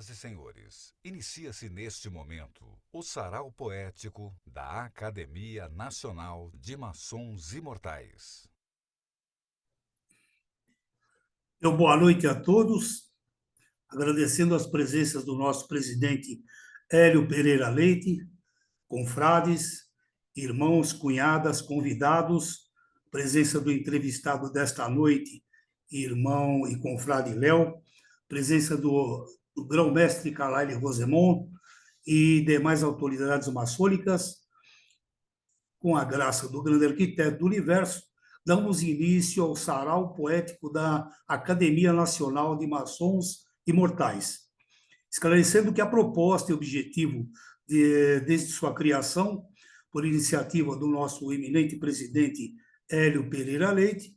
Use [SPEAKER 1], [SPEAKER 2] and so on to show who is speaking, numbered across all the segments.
[SPEAKER 1] Senhoras e senhores, inicia-se neste momento o Sarau Poético da Academia Nacional de Maçons Imortais.
[SPEAKER 2] Boa noite a todos, agradecendo as presenças do nosso presidente Hélio Pereira Leite, confrades, irmãos, cunhadas, convidados, presença do entrevistado desta noite, irmão e confrade Léo, presença do grão-mestre Carlyle Rosemont e demais autoridades maçônicas, com a graça do grande arquiteto do universo, damos início ao sarau poético da Academia Nacional de Maçons Imortais, esclarecendo que a proposta e objetivo, desde sua criação, por iniciativa do nosso eminente presidente Hélio Pereira Leite,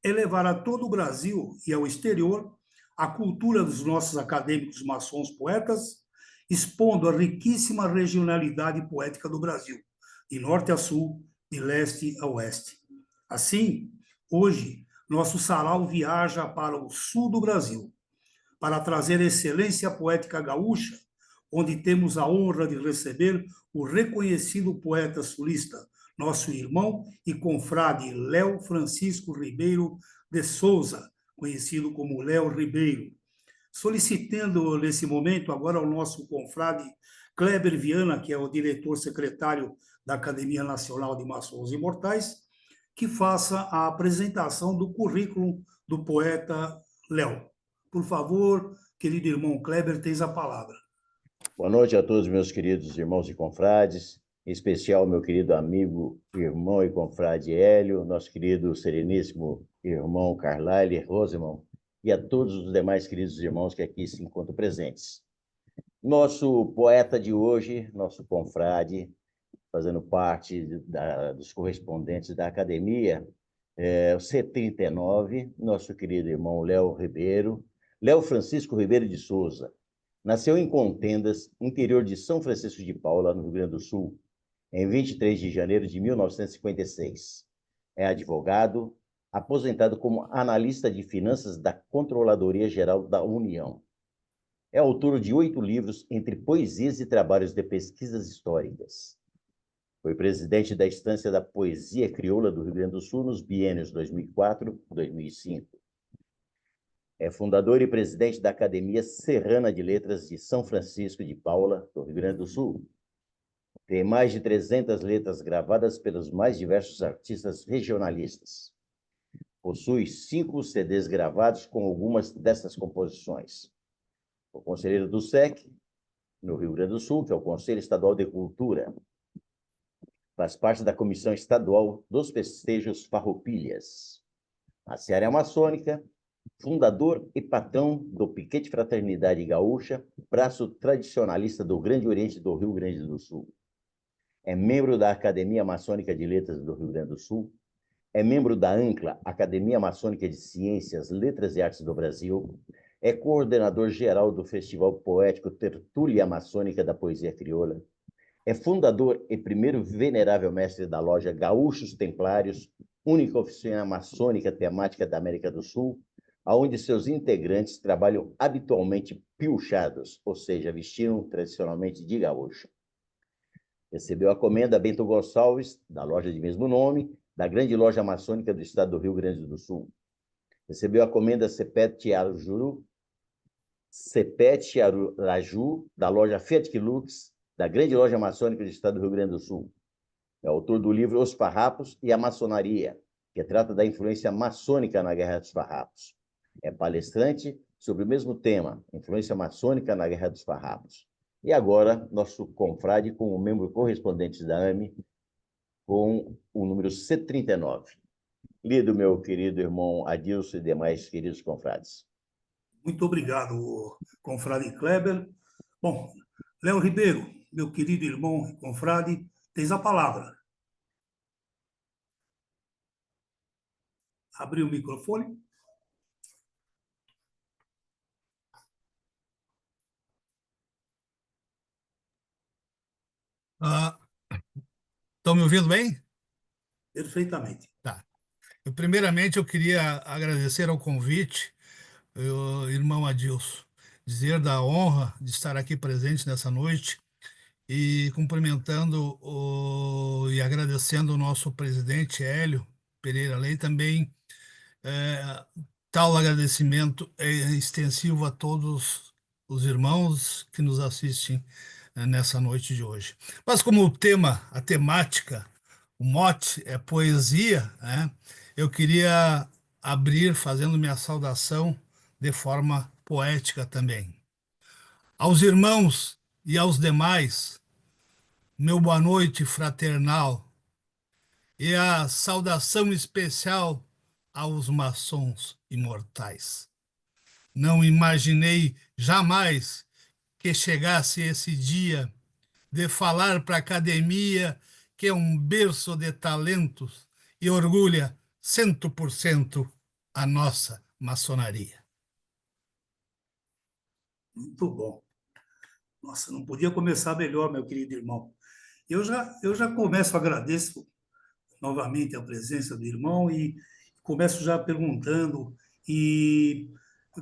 [SPEAKER 2] é levar a todo o Brasil e ao exterior a cultura dos nossos acadêmicos maçons poetas, expondo a riquíssima regionalidade poética do Brasil, de norte a sul, de leste a oeste. Assim, hoje, nosso sarau viaja para o sul do Brasil, para trazer excelência poética gaúcha, onde temos a honra de receber o reconhecido poeta sulista, nosso irmão e confrade Léo Francisco Ribeiro de Souza, conhecido como Léo Ribeiro. Solicitando nesse momento agora ao nosso confrade Kleber Viana, que é o diretor-secretário da Academia Nacional de Maçons Imortais, que faça a apresentação do currículo do poeta Léo. Por favor, querido irmão Kleber, tens a palavra.
[SPEAKER 3] Boa noite a todos, meus queridos irmãos e confrades, em especial meu querido amigo, irmão e confrade Hélio, nosso querido sereníssimo irmão Carlyle Rosemont, e a todos os demais queridos irmãos que aqui se encontram presentes. Nosso poeta de hoje, nosso confrade, fazendo parte dos correspondentes da academia, o C39, nosso querido irmão Léo Ribeiro, Léo Francisco Ribeiro de Souza. Nasceu em Contendas, interior de São Francisco de Paula, no Rio Grande do Sul, em 23 de janeiro de 1956. É advogado, aposentado como analista de finanças da Controladoria Geral da União. É autor de 8 livros, entre poesias e trabalhos de pesquisas históricas. Foi presidente da Estância da Poesia Crioula do Rio Grande do Sul nos biênios 2004 e 2005. É fundador e presidente da Academia Serrana de Letras de São Francisco de Paula, do Rio Grande do Sul. Tem mais de 300 letras gravadas pelos mais diversos artistas regionalistas. Possui 5 CDs gravados com algumas dessas composições. O conselheiro do SEC, no Rio Grande do Sul, que é o Conselho Estadual de Cultura. Faz parte da Comissão Estadual dos Festejos Farroupilhas. A Seara Maçônica, fundador e patrão do Piquete Fraternidade Gaúcha, braço tradicionalista do Grande Oriente do Rio Grande do Sul. É membro da Academia Maçônica de Letras do Rio Grande do Sul. É membro da ANCLA, Academia Maçônica de Ciências, Letras e Artes do Brasil. É coordenador geral do Festival Poético Tertúlia Maçônica da Poesia Crioula. É fundador e primeiro venerável mestre da loja Gaúchos Templários, única oficina maçônica temática da América do Sul, onde seus integrantes trabalham habitualmente pilchados, ou seja, vestiram tradicionalmente de gaúcho. Recebeu a comenda Bento Gonçalves, da loja de mesmo nome, da grande loja maçônica do estado do Rio Grande do Sul. Recebeu a comenda Sepet Araju, da loja Fiat Lux, da grande loja maçônica do estado do Rio Grande do Sul. É autor do livro Os Farrapos e a Maçonaria, que trata da influência maçônica na Guerra dos Farrapos. É palestrante sobre o mesmo tema, influência maçônica na Guerra dos Farrapos. E agora, nosso confrade com o membro correspondente da AME, com o número C39. Lido, meu querido irmão Adilson e demais queridos confrades.
[SPEAKER 2] Muito obrigado, confrade Kleber. Bom, Léo Ribeiro, meu querido irmão e confrade, tens a palavra. Abriu o microfone.
[SPEAKER 4] Estão me ouvindo bem?
[SPEAKER 2] Perfeitamente.
[SPEAKER 4] Tá. Primeiramente, eu queria agradecer ao convite, irmão Adilson, dizer da honra de estar aqui presente nessa noite e cumprimentando e agradecendo o nosso presidente Hélio Pereira Leite. Também tal agradecimento é extensivo a todos os irmãos que nos assistem nessa noite de hoje. Mas como o tema, a temática, o mote é poesia, né? Eu queria abrir fazendo minha saudação de forma poética também. Aos irmãos e aos demais, meu boa noite fraternal e a saudação especial aos maçons imortais. Não imaginei jamais que chegasse esse dia de falar para a academia, que é um berço de talentos e orgulha 100% a nossa maçonaria.
[SPEAKER 2] Muito bom. Nossa, não podia começar melhor, meu querido irmão. Eu já começo, agradeço novamente a presença do irmão e começo já perguntando e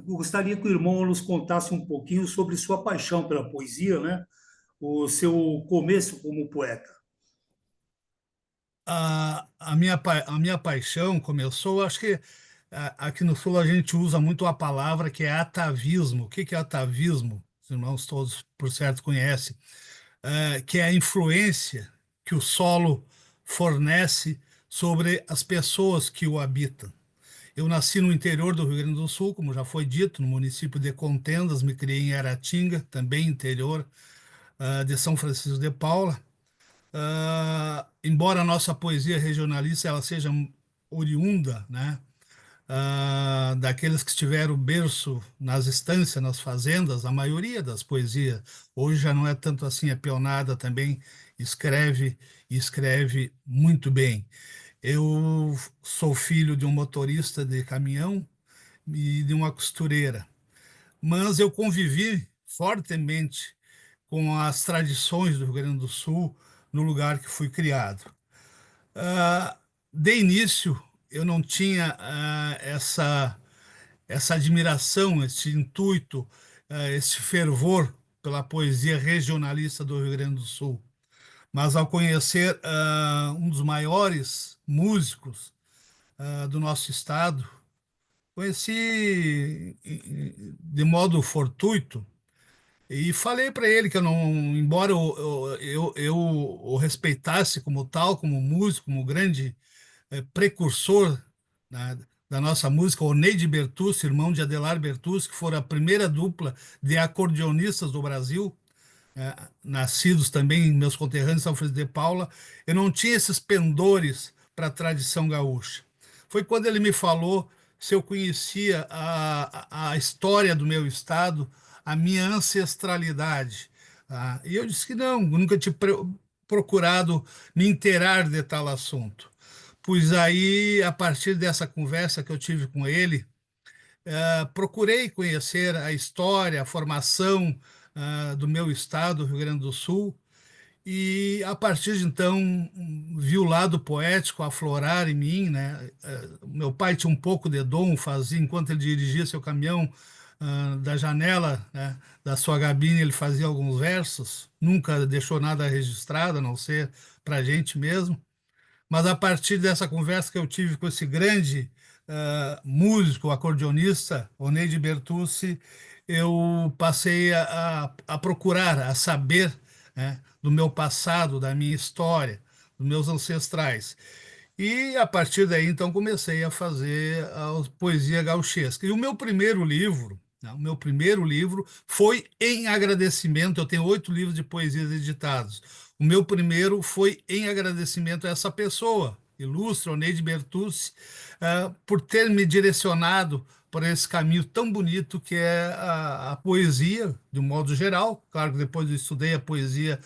[SPEAKER 2] gostaria que o irmão nos contasse um pouquinho sobre sua paixão pela poesia, né? O seu começo como poeta.
[SPEAKER 4] A minha paixão começou, acho que aqui no Sul a gente usa muito a palavra que é atavismo. O que que é atavismo? Os irmãos todos, por certo, conhecem. Que é a influência que o solo fornece sobre as pessoas que o habitam. Eu nasci no interior do Rio Grande do Sul, como já foi dito, no município de Contendas, me criei em Aratinga, também interior de São Francisco de Paula. Embora a nossa poesia regionalista ela seja oriunda, né, daqueles que tiveram berço nas estâncias, nas fazendas, a maioria das poesias, hoje já não é tanto assim, é pionada também, escreve e escreve muito bem. Eu sou filho de um motorista de caminhão e de uma costureira, mas eu convivi fortemente com as tradições do Rio Grande do Sul no lugar que fui criado. Ah, de início, eu não tinha essa admiração, esse intuito, esse fervor pela poesia regionalista do Rio Grande do Sul. Mas ao conhecer um dos maiores músicos do nosso estado, conheci de modo fortuito e falei para ele que eu não, embora eu o respeitasse como tal, como músico, como grande precursor, né, da nossa música, o Neide Bertucci, irmão de Adelar Bertucci, que foram a primeira dupla de acordeonistas do Brasil, nascidos também meus conterrâneos em São Francisco de Paula. Eu não tinha esses pendores para a tradição gaúcha. Foi quando ele me falou se eu conhecia a história do meu estado, a minha ancestralidade. E eu disse que não, nunca tinha procurado me inteirar de tal assunto. Pois aí, a partir dessa conversa que eu tive com ele, procurei conhecer a história, a formação do meu estado, Rio Grande do Sul, e a partir de então vi o lado poético aflorar em mim, né? Meu pai tinha um pouco de dom, fazia enquanto ele dirigia seu caminhão da janela, né, da sua gabine, ele fazia alguns versos, nunca deixou nada registrado, a não ser para a gente mesmo. Mas a partir dessa conversa que eu tive com esse grande músico, acordeonista, Oneide Bertucci, eu passei a procurar, a saber, né, do meu passado, da minha história, dos meus ancestrais. E a partir daí, então, comecei a fazer a poesia gauchesca. E o meu primeiro livro, né, o meu primeiro livro foi em agradecimento. Eu tenho 8 livros de poesias editados. O meu primeiro foi em agradecimento a essa pessoa, ilustre, Oneide Bertucci, por ter me direcionado por esse caminho tão bonito que é a poesia, de um modo geral. Claro que depois eu estudei a poesia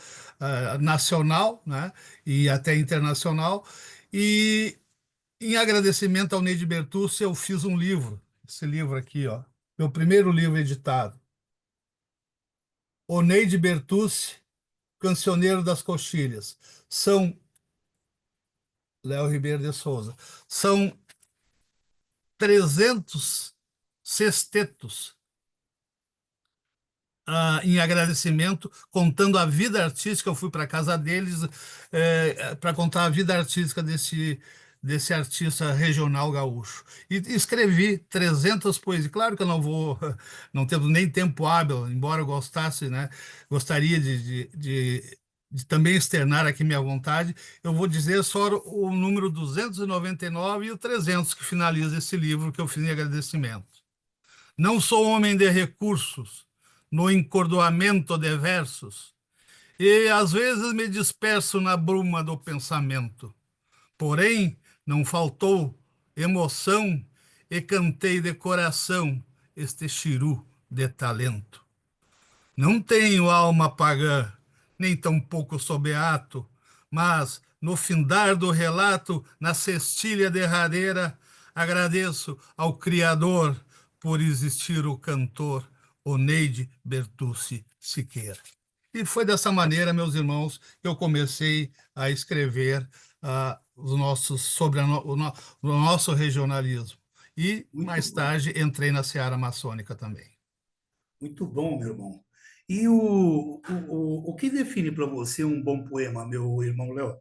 [SPEAKER 4] nacional, né, e até internacional. E em agradecimento ao Neide Bertucci, eu fiz um livro, esse livro aqui, ó, meu primeiro livro editado. O Neide Bertucci, Cancioneiro das Coxilhas. São Léo Ribeiro de Souza. São 300 sextetos em agradecimento, contando a vida artística. Eu fui para a casa deles para contar a vida artística desse artista regional gaúcho. E escrevi 300 poesias. Claro que eu não vou, não temos nem tempo hábil, embora eu gostasse, né? Gostaria de também externar aqui minha vontade. Eu vou dizer só o número 299 e o 300 que finaliza esse livro que eu fiz em agradecimento. Não sou homem de recursos, no encordoamento de versos, e às vezes me disperso na bruma do pensamento. Porém, não faltou emoção e cantei de coração este chiru de talento. Não tenho alma pagã, nem tampouco sou beato, mas, no findar do relato, na cestilha derradeira, agradeço ao Criador por existir o cantor Oneide Bertucci Siqueira. E foi dessa maneira, meus irmãos, que eu comecei a escrever sobre o nosso regionalismo. E,
[SPEAKER 2] Muito
[SPEAKER 4] mais
[SPEAKER 2] bom,
[SPEAKER 4] tarde, entrei na seara maçônica também.
[SPEAKER 2] muito bom, meu irmão. E o que define para você um bom poema, meu irmão Léo?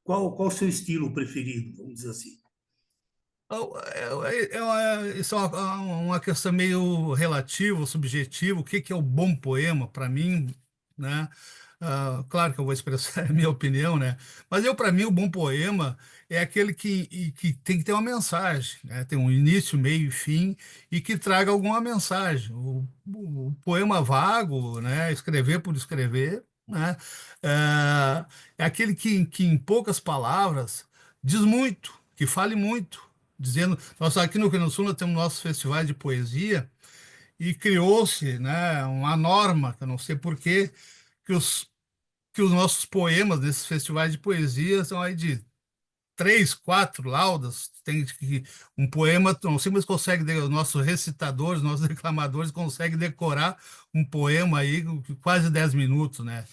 [SPEAKER 2] Qual o seu estilo preferido, vamos dizer assim?
[SPEAKER 4] Isso é uma questão meio relativa, subjetiva. O que que é o bom poema para mim, né? Claro que eu vou expressar a minha opinião, né? Mas para mim, o bom poema é aquele que tem que ter uma mensagem, né? Tem um início, meio e fim e que traga alguma mensagem. O poema vago, né? Escrever por escrever, né? É aquele que em poucas palavras diz muito, que fale muito dizendo, nós aqui no Rio Grande do Sul nós temos nossos festivais de poesia e criou-se, né, uma norma, que eu não sei por quê, que os nossos poemas nesses festivais de poesia são aí de 3, 4 laudas. Tem que um poema, não sei, mas consegue, os nossos recitadores, nossos declamadores conseguem decorar um poema aí com quase 10 minutos, né?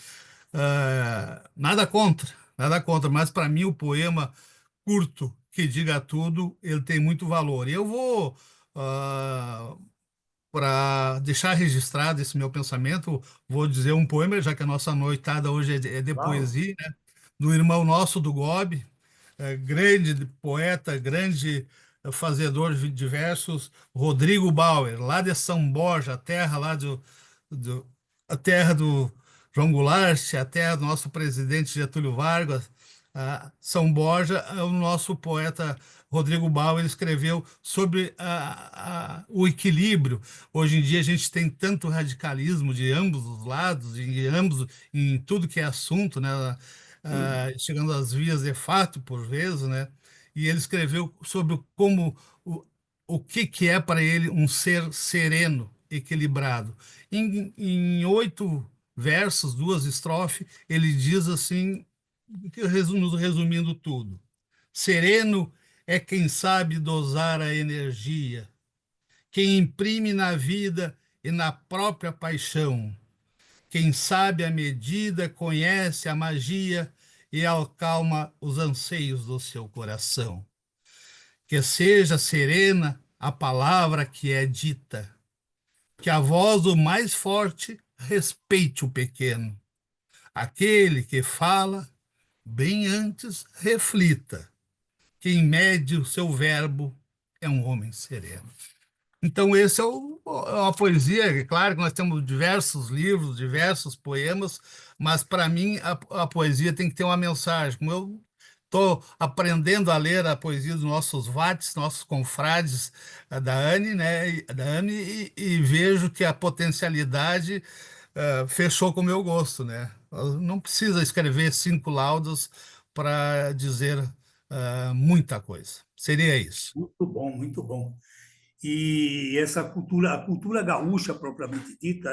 [SPEAKER 4] Nada contra, mas para mim o poema curto que diga tudo, ele tem muito valor. E eu vou, para deixar registrado esse meu pensamento, vou dizer um poema, já que a nossa noitada hoje é de
[SPEAKER 2] Claro.
[SPEAKER 4] poesia, né? Do irmão nosso do Gobi, grande poeta, grande fazedor de versos, Rodrigo Bauer, lá de São Borja, a terra lá do, a terra do João Goulart, a terra do nosso presidente Getúlio Vargas. São Borja, o nosso poeta Rodrigo Bauer escreveu sobre o equilíbrio. Hoje em dia a gente tem tanto radicalismo de ambos os lados, em tudo que é assunto, né? Chegando às vias de fato, por vezes, né? E ele escreveu sobre o que é para ele um ser sereno, equilibrado. Em 8 versos, 2 estrofes, ele diz assim, resumindo tudo: sereno é quem sabe dosar a energia, quem imprime na vida e na própria paixão. Quem sabe a medida conhece a magia e acalma os anseios do seu coração. Que seja serena a palavra que é dita, que a voz do mais forte respeite o pequeno. Aquele que fala, bem antes reflita. Quem mede o seu verbo é um homem sereno. Então, esse é a poesia. É claro que nós temos diversos livros, diversos poemas, mas para mim a poesia tem que ter uma mensagem. Como eu estou aprendendo a ler a poesia dos nossos vates, nossos confrades, da Anne, né, da Anne, e vejo que a potencialidade fechou com o meu gosto, né? Não precisa escrever 5 laudas para dizer muita coisa. Seria isso.
[SPEAKER 2] Muito bom, muito bom. E essa cultura, a cultura gaúcha propriamente dita,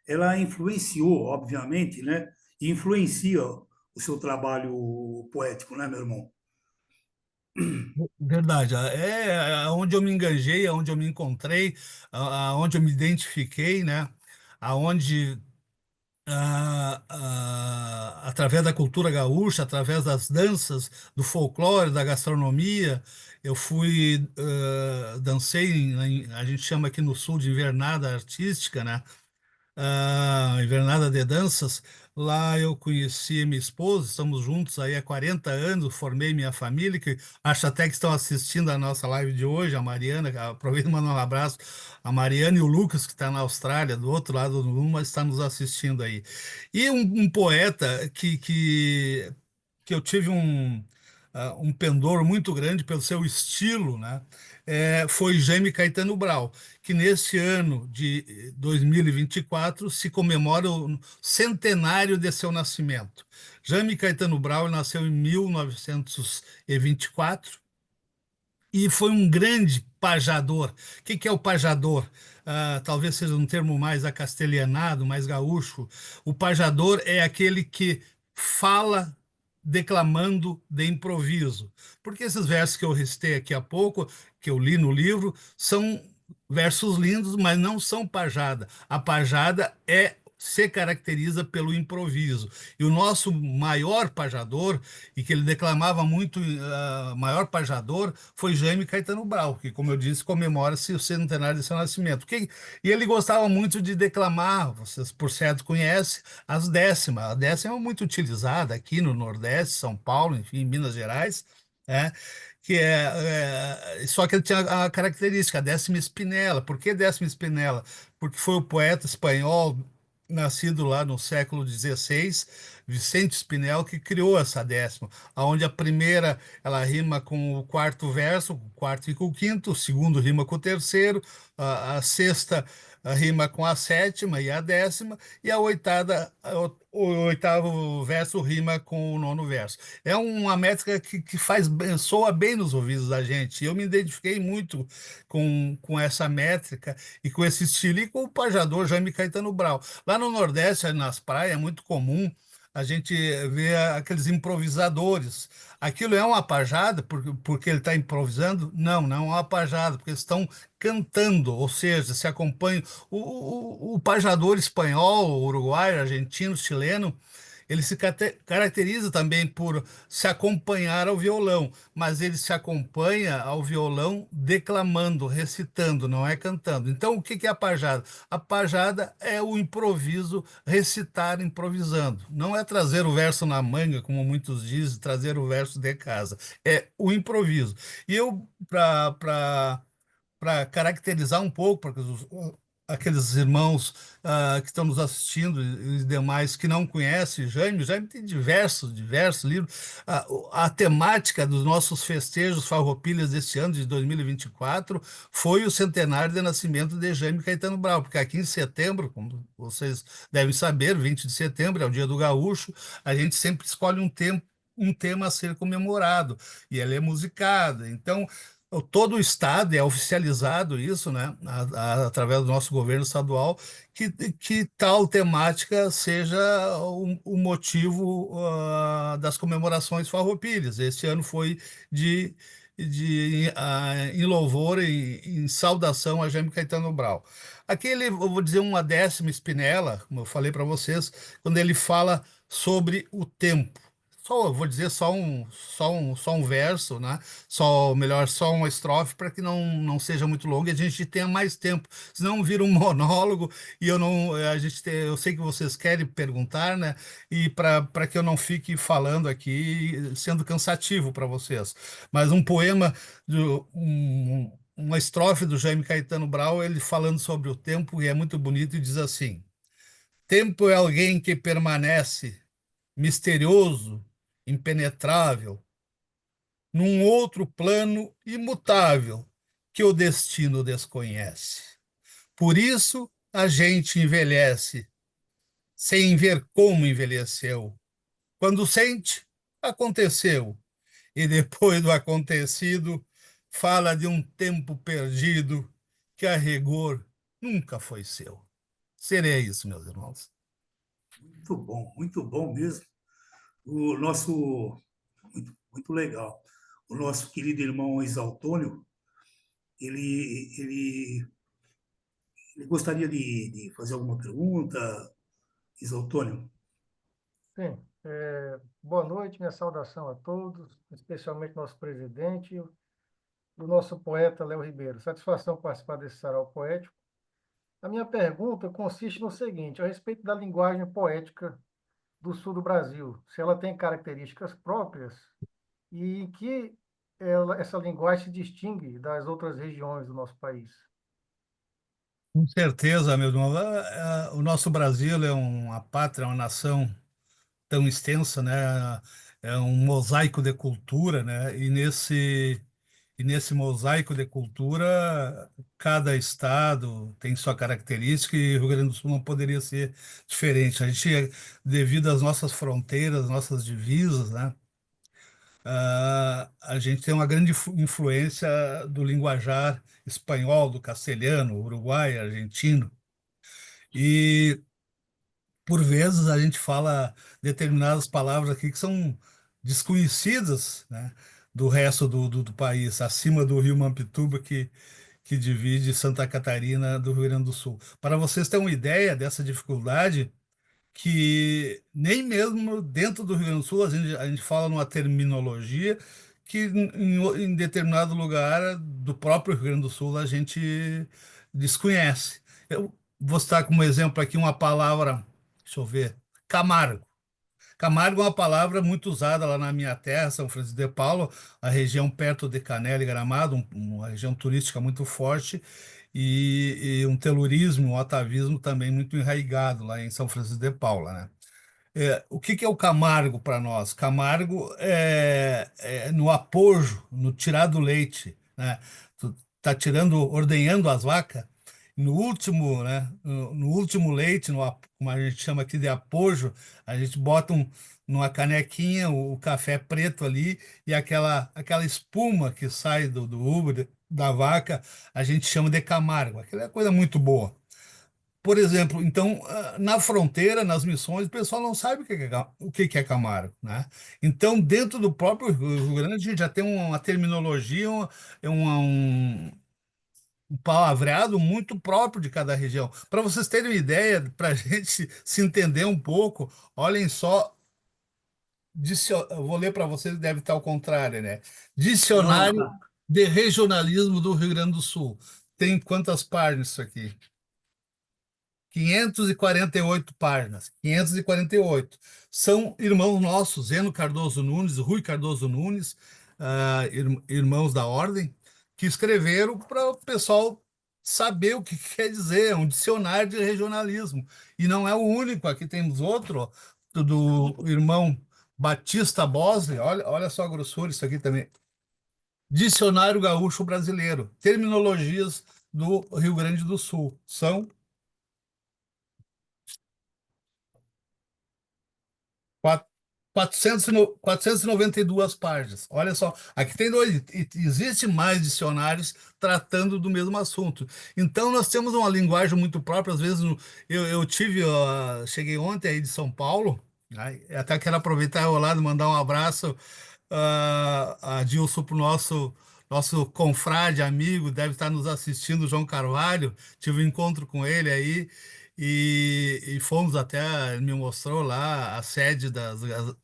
[SPEAKER 2] ela influenciou, obviamente, né? E influencia o seu trabalho poético, né, meu irmão?
[SPEAKER 4] Verdade, onde eu me engajei, aonde eu me encontrei, aonde eu me identifiquei, né? Aonde, através da cultura gaúcha, através das danças, do folclore, da gastronomia, eu fui, dancei, a gente chama aqui no sul de invernada artística, né? Invernada de Danças. Lá eu conheci minha esposa, estamos juntos aí há 40 anos, formei minha família, que acho até que estão assistindo a nossa live de hoje, a Mariana, aproveito e mando um abraço, a Mariana e o Lucas, que está na Austrália, do outro lado do mundo, mas está nos assistindo aí. E um poeta que eu tive um pendor muito grande pelo seu estilo, né? Foi Jaime Caetano Brau, que nesse ano de 2024 se comemora o centenário de seu nascimento. Jaime Caetano Brau nasceu em 1924 e foi um grande pajador. O que é o pajador? Talvez seja um termo mais acastelhanado, mais gaúcho. O pajador é aquele que fala declamando de improviso. Porque esses versos que eu recitei aqui há pouco, que eu li no livro, são versos lindos, mas não são pajada. A pajada se caracteriza pelo improviso. E o nosso maior pajador, e que ele declamava muito, maior pajador, foi Jaime Caetano Brau, que, como eu disse, comemora-se o centenário de seu nascimento. E ele gostava muito de declamar, vocês por certo conhecem, as décimas. A décima é muito utilizada aqui no Nordeste, São Paulo, enfim, Minas Gerais, né? Só que ele tinha a característica, a décima espinela. Por que décima espinela? Porque foi o poeta espanhol nascido lá no século XVI, Vicente Spinel, que criou essa décima, onde a primeira ela rima com o quarto verso, o quarto e com o quinto, o segundo rima com o terceiro, a sexta rima com a sétima e a décima, e a oitava, o oitavo verso rima com o nono verso. É uma métrica que soa bem nos ouvidos da gente. Eu me identifiquei muito com essa métrica e com esse estilo, e com o pajador Jaime Caetano Brau. Lá no Nordeste, nas praias, é muito comum a gente ver aqueles improvisadores. Aquilo é uma pajada porque ele está improvisando? Não, não é uma pajada, porque eles estão cantando, ou seja, se acompanham. O pajador espanhol, uruguaio, argentino, chileno, ele se caracteriza também por se acompanhar ao violão, mas ele se acompanha ao violão declamando, recitando, não é cantando. Então, o que é a pajada? A pajada é o improviso, recitar improvisando. Não é trazer o verso na manga, como muitos dizem, trazer o verso de casa. É o improviso. E eu, para caracterizar um pouco, porque aqueles irmãos que estão nos assistindo e os demais que não conhecem Jaime tem diversos livros. A temática dos nossos festejos farroupilhas deste ano de 2024 foi o centenário de nascimento de Jaime Caetano Brau, porque aqui em setembro, como vocês devem saber, 20 de setembro é o Dia do Gaúcho, a gente sempre escolhe um tema a ser comemorado, e ele é musicado. Então, todo o estado é oficializado isso, né, através do nosso governo estadual, que tal temática seja o motivo das comemorações farroupilhas. Este ano foi em louvor e em saudação a Jaime Caetano Brau. Aquele, eu vou dizer, uma décima espinela, como eu falei para vocês, quando ele fala sobre o tempo. Eu vou dizer só um verso, né? Melhor, só uma estrofe para que não seja muito longo e a gente tenha mais tempo. Senão vira um monólogo e eu sei que vocês querem perguntar, né? E para que eu não fique falando aqui, sendo cansativo para vocês. Mas um poema, uma estrofe do Jaime Caetano Brau, ele falando sobre o tempo, e é muito bonito, e diz assim: tempo é alguém que permanece misterioso, impenetrável, num outro plano imutável que o destino desconhece. Por isso a gente envelhece sem ver como envelheceu. Quando sente, aconteceu. E depois do acontecido, fala de um tempo perdido que a rigor nunca foi seu. Seria isso, meus irmãos.
[SPEAKER 2] Muito bom mesmo. O nosso, muito legal. O nosso querido irmão Exaltônio, ele gostaria de fazer alguma pergunta, Exaltônio?
[SPEAKER 5] Sim. Boa noite, minha saudação a todos, especialmente nosso presidente e o nosso poeta Léo Ribeiro. Satisfação participar desse sarau poético. A minha pergunta consiste no seguinte, a respeito da linguagem poética do sul do Brasil, se ela tem características próprias e em que essa linguagem se distingue das outras regiões do nosso país.
[SPEAKER 4] Com certeza, meu irmão. O nosso Brasil é uma pátria, uma nação tão extensa, né? É um mosaico de cultura, né? E nesse mosaico de cultura, cada estado tem sua característica e o Rio Grande do Sul não poderia ser diferente. A gente, devido às nossas fronteiras, nossas divisas, né? A gente tem uma grande influência do linguajar espanhol, do castelhano, uruguaio, argentino. E por vezes a gente fala determinadas palavras aqui que são desconhecidas, né, do resto do país, acima do rio Mampituba, que divide Santa Catarina do Rio Grande do Sul. Para vocês terem uma ideia dessa dificuldade, que nem mesmo dentro do Rio Grande do Sul a gente fala numa terminologia que em determinado lugar do próprio Rio Grande do Sul a gente desconhece. Eu vou citar como exemplo aqui uma palavra, deixa eu ver, Camargo. Camargo é uma palavra muito usada lá na minha terra, São Francisco de Paula, a região perto de Canela e Gramado, uma região turística muito forte, e um telurismo, um atavismo também muito enraizado lá em São Francisco de Paula, né? O que que é o Camargo para nós? Camargo é no apojo, no tirar do leite, né? Tu tá tirando, ordenhando as vacas, no último, né? No último leite, como a gente chama aqui de apojo, a gente bota numa canequinha o café preto ali e aquela espuma que sai do ubre da vaca, a gente chama de Camargo. Aquela é coisa muito boa. Por exemplo, então, na fronteira, nas missões, o pessoal não sabe o que é Camargo, né? Então, dentro do próprio Rio Grande, a gente já tem uma terminologia, um palavreado muito próprio de cada região. Para vocês terem uma ideia, para a gente se entender um pouco, olhem só, eu vou ler para vocês, deve estar ao contrário, né?
[SPEAKER 2] Não,
[SPEAKER 4] Dicionário
[SPEAKER 2] tá.
[SPEAKER 4] de Regionalismo do Rio Grande do Sul. Tem quantas páginas isso aqui? 548 páginas, 548. São irmãos nossos, Zeno Cardoso Nunes, Rui Cardoso Nunes, irmãos da ordem, que escreveram para o pessoal saber o que quer dizer, é um dicionário de regionalismo. E não é o único, aqui temos outro, ó, do irmão Batista Bosley, olha só a grossura isso aqui também. Dicionário Gaúcho Brasileiro, terminologias do Rio Grande do Sul. São 492 páginas. Olha só, aqui tem dois, existe mais dicionários tratando do mesmo assunto. Então, nós temos uma linguagem muito própria. Às vezes, eu tive, cheguei ontem aí de São Paulo, né, até quero aproveitar o lado e mandar um abraço a Dilson, para o nosso confrade, amigo, deve estar nos assistindo, João Carvalho. Tive um encontro com ele aí e fomos até, ele me mostrou lá a sede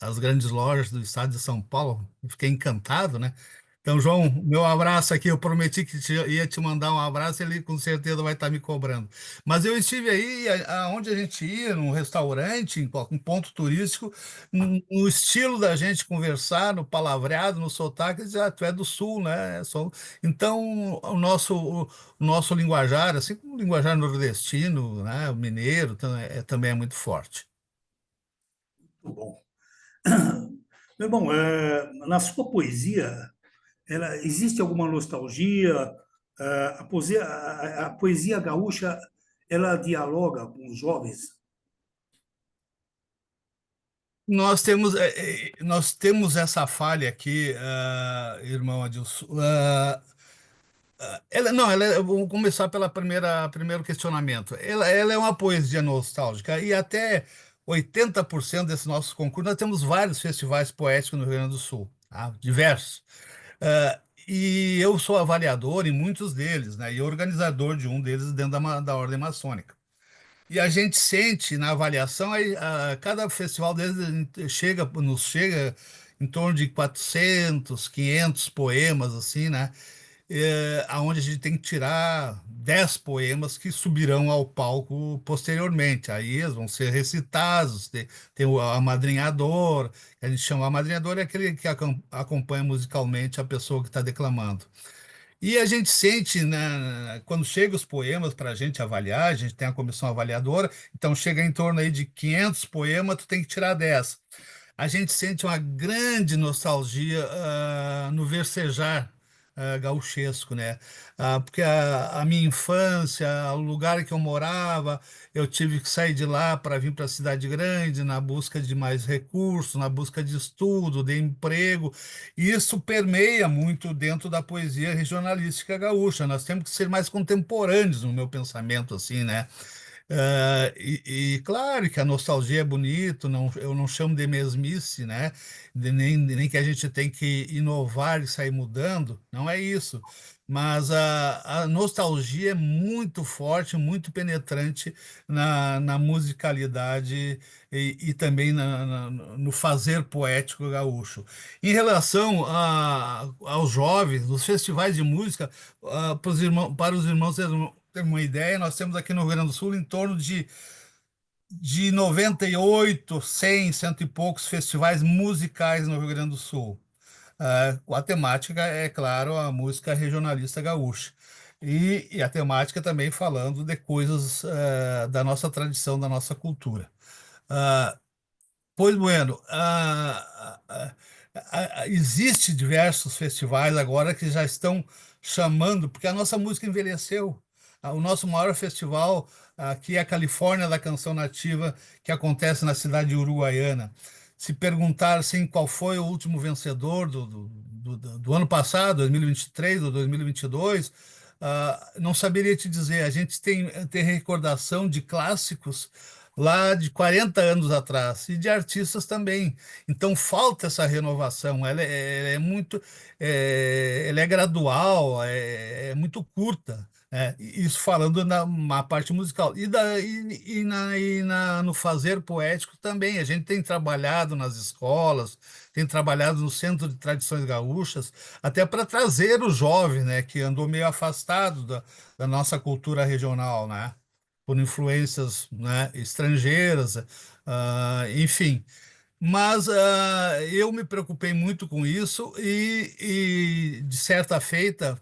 [SPEAKER 4] as grandes lojas do estado de São Paulo. Fiquei encantado, né? Então, João, meu abraço aqui. Eu prometi que ia te mandar um abraço, ele com certeza vai estar me cobrando. Mas eu estive aí, aonde a gente ia, num restaurante, um ponto turístico, no estilo da gente conversar, no palavreado, no sotaque, dizer, tu é do sul, né? Então, o nosso linguajar, assim como o linguajar nordestino, né, o mineiro, também é muito forte.
[SPEAKER 2] Muito bom. Meu irmão, na sua poesia, existe alguma nostalgia? A poesia gaúcha, ela dialoga com os jovens?
[SPEAKER 4] Nós temos essa falha aqui, irmão Adilson. Vamos começar pela primeiro questionamento. Ela é uma poesia nostálgica e até 80% desses nossos concursos, nós temos vários festivais poéticos no Rio Grande do Sul, tá? Diversos. E eu sou avaliador em muitos deles, né? E organizador de um deles dentro da Ordem Maçônica. E a gente sente na avaliação, aí, cada festival deles nos chega em torno de 400, 500 poemas, assim, né? aonde a gente tem que tirar 10 poemas que subirão ao palco posteriormente. Aí eles vão ser recitados, tem o amadrinhador, que a gente chama amadrinhador, é aquele que acompanha musicalmente a pessoa que está declamando. E a gente sente, né, quando chega os poemas para a gente avaliar, a gente tem a comissão avaliadora, então chega em torno aí de 500 poemas, tu tem que tirar 10. A gente sente uma grande nostalgia no versejar gauchesco, né? Porque a minha infância, o lugar que eu morava, eu tive que sair de lá para vir para a cidade grande na busca de mais recursos, na busca de estudo, de emprego, e isso permeia muito dentro da poesia regionalística gaúcha. Nós temos que ser mais contemporâneos no meu pensamento, assim, né? E claro que a nostalgia é bonito, não, eu não chamo de mesmice, né? Nem que a gente tem que inovar e sair mudando, não é isso. Mas a nostalgia é muito forte, muito penetrante na musicalidade e também no fazer poético gaúcho. Em relação aos jovens, os festivais de música, para os irmãos ter uma ideia, nós temos aqui no Rio Grande do Sul em torno de 98, 100, cento e poucos festivais musicais no Rio Grande do Sul. A temática é, claro, a música regionalista gaúcha. E a temática também falando de coisas da nossa tradição, da nossa cultura. Ah, Pois, bueno, existe diversos festivais agora que já estão chamando, porque a nossa música envelheceu. O nosso maior festival aqui é a Califórnia da Canção Nativa, que acontece na cidade de Uruguaiana. Se perguntar assim, qual foi o último vencedor do ano passado, 2023 ou 2022, não saberia te dizer. A gente tem recordação de clássicos lá de 40 anos atrás, e de artistas também. Então falta essa renovação, ela é muito, ela é gradual, é muito curta. Isso falando na parte musical. No fazer poético também. A gente tem trabalhado nas escolas, tem trabalhado no Centro de Tradições Gaúchas, até para trazer o jovem, né, que andou meio afastado da nossa cultura regional, né? Por influências, né, estrangeiras, enfim. Mas eu me preocupei muito com isso de certa feita,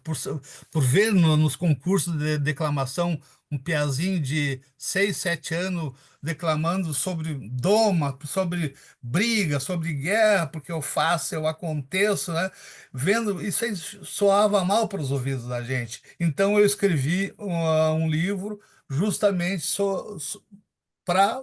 [SPEAKER 4] por ver nos concursos de declamação um piazinho de 6, 7 anos declamando sobre doma, sobre briga, sobre guerra, porque eu faço, eu aconteço, né? Vendo, isso aí soava mal para os ouvidos da gente. Então eu escrevi um livro justamente para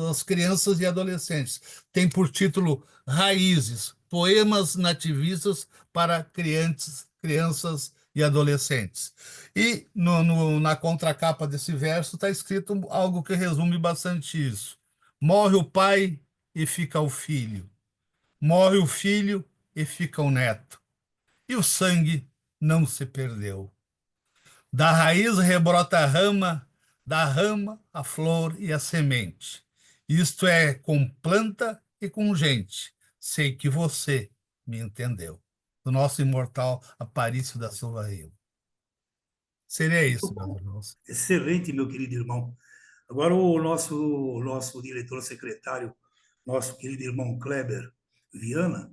[SPEAKER 4] as crianças e adolescentes. Tem por título Raízes, Poemas Nativistas para crianças e adolescentes. E na contracapa desse verso está escrito algo que resume bastante isso. Morre o pai e fica o filho. Morre o filho e fica o neto. E o sangue não se perdeu. Da raiz rebrota a rama, da rama a flor e a semente. Isto é com planta e com gente. Sei que você me entendeu. Do nosso imortal Aparício da Silva Rio. Seria
[SPEAKER 2] Muito
[SPEAKER 4] isso, meus
[SPEAKER 2] bom.
[SPEAKER 4] irmãos.
[SPEAKER 2] Excelente, meu querido irmão. Agora, o nosso diretor secretário, nosso querido irmão Kleber Viana,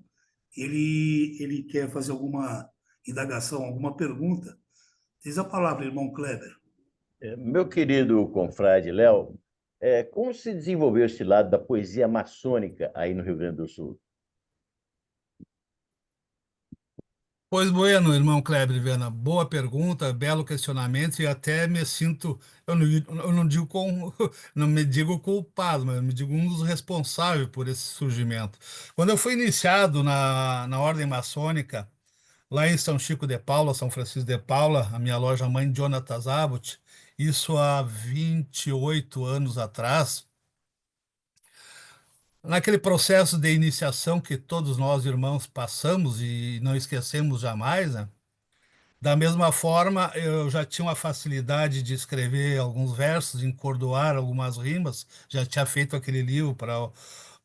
[SPEAKER 2] ele quer fazer alguma indagação, alguma pergunta. Diz a palavra, irmão Kleber.
[SPEAKER 3] Meu querido confrade Léo, como se desenvolveu esse lado da poesia maçônica aí no Rio Grande do Sul?
[SPEAKER 4] Pois bueno, irmão Kleber Viana, boa pergunta, belo questionamento e até me sinto, eu não digo não me digo culpado, mas me digo um dos responsáveis por esse surgimento. Quando eu fui iniciado na ordem maçônica, lá em São Chico de Paula, São Francisco de Paula, a minha loja mãe Jonathan Zabot, isso há 28 anos atrás, naquele processo de iniciação que todos nós irmãos passamos e não esquecemos jamais, né? Da mesma forma, eu já tinha uma facilidade de escrever alguns versos, encordoar algumas rimas, já tinha feito aquele livro para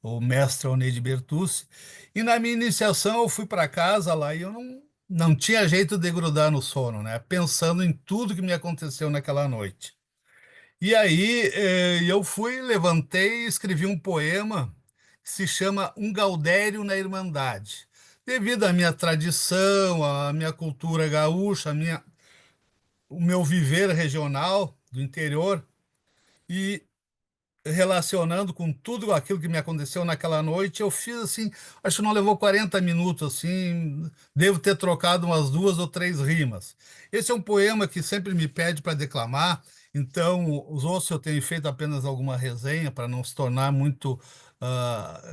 [SPEAKER 4] o mestre Oneide Bertucci. E na minha iniciação, eu fui para casa lá e eu não tinha jeito de grudar no sono, né? Pensando em tudo que me aconteceu naquela noite. E aí eu fui, levantei e escrevi um poema que se chama Um Gaudério na Irmandade. Devido à minha tradição, à minha cultura gaúcha, o meu viver regional do interior, e relacionando com tudo aquilo que me aconteceu naquela noite, eu fiz assim, acho que não levou 40 minutos, assim, devo ter trocado umas 2 ou 3 rimas. Esse é um poema que sempre me pede para declamar, então os outros eu tenho feito apenas alguma resenha para não se tornar muito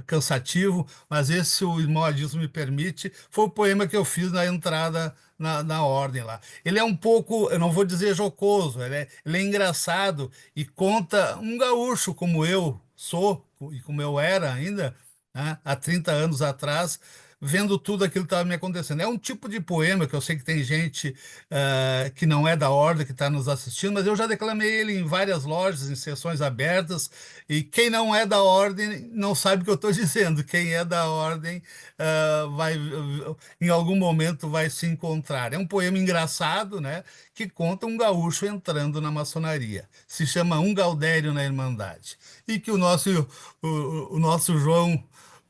[SPEAKER 4] cansativo, mas esse o irmão Adilson me permite, foi o poema que eu fiz na entrada na ordem lá. Ele é um pouco, eu não vou dizer jocoso, ele é engraçado, e conta um gaúcho como eu sou e como eu era ainda, né, há 30 anos atrás, vendo tudo aquilo que estava me acontecendo. É um tipo de poema que eu sei que tem gente que não é da ordem que está nos assistindo, mas eu já declamei ele em várias lojas, em sessões abertas, e quem não é da ordem não sabe o que eu estou dizendo. Quem é da ordem vai, em algum momento, vai se encontrar. É um poema engraçado, né? Que conta um gaúcho entrando na maçonaria. Se chama Um Gaudério na Irmandade. E que o nosso João.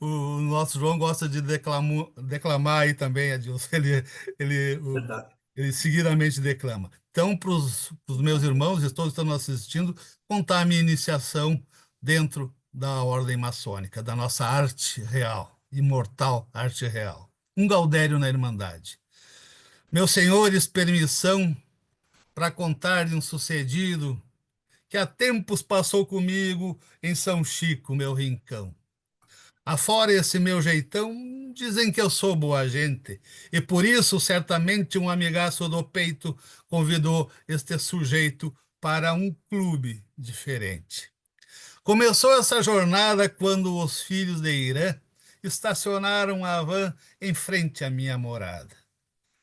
[SPEAKER 4] O nosso João gosta de declamar aí também, Adilson. Ele, o-
[SPEAKER 2] Verdade.
[SPEAKER 4] ele seguidamente declama. Então, para os meus irmãos, e todos que estão assistindo, contar a minha iniciação dentro da ordem maçônica, da nossa arte real, imortal arte real. Um Gaudério na Irmandade. Meus senhores, permissão para contar de um sucedido que há tempos passou comigo em São Chico, meu rincão. Afora esse meu jeitão, dizem que eu sou boa gente, e por isso certamente um amigaço do peito convidou este sujeito para um clube diferente. Começou essa jornada quando os filhos de Irã estacionaram a van em frente à minha morada.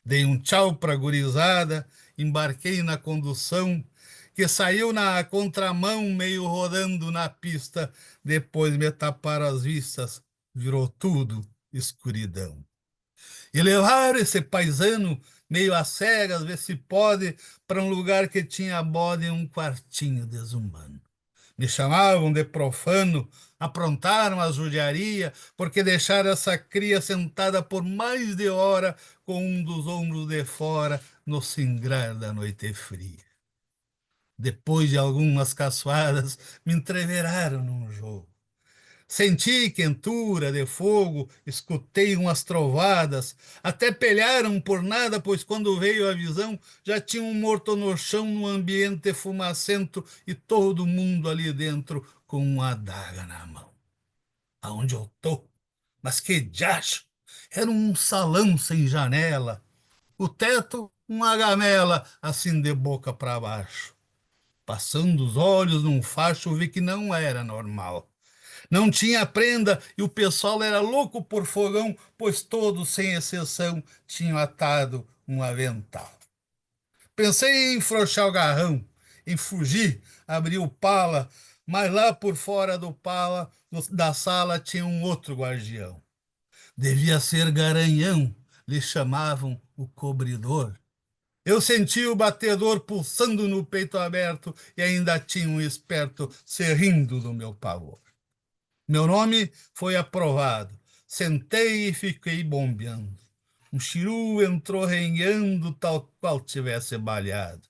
[SPEAKER 4] Dei um tchau para a gurizada, embarquei na condução, que saiu na contramão, meio rodando na pista. Depois me taparam as vistas, virou tudo escuridão. E levaram esse paisano, meio às cegas, ver se pode, para um lugar que tinha bode e um quartinho desumano. Me chamavam de profano, aprontaram a judiaria, porque deixaram essa cria sentada por mais de hora, com um dos ombros de fora, no cingrar da noite fria. Depois de algumas caçoadas, me entreveraram num jogo. Senti quentura de fogo, escutei umas trovadas, até pelharam por nada, pois quando veio a visão, já tinha um morto no chão, num ambiente fumacento, e todo mundo ali dentro com uma adaga na mão. Aonde eu tô? Mas que diacho! Era um salão sem janela, o teto uma gamela, assim de boca para baixo. Passando os olhos num facho, vi que não era normal. Não tinha prenda e o pessoal era louco por fogão, pois todos, sem exceção, tinham atado um avental. Pensei em frouxar o garrão, em fugir, abrir o pala, mas lá por fora do pala da sala tinha um outro guardião. Devia ser Garanhão, lhe chamavam o cobridor. Eu senti o batedor pulsando no peito aberto e ainda tinha um esperto se rindo do meu pavor. Meu nome foi aprovado. Sentei e fiquei bombeando. Um chiru entrou renhando, tal qual tivesse balhado.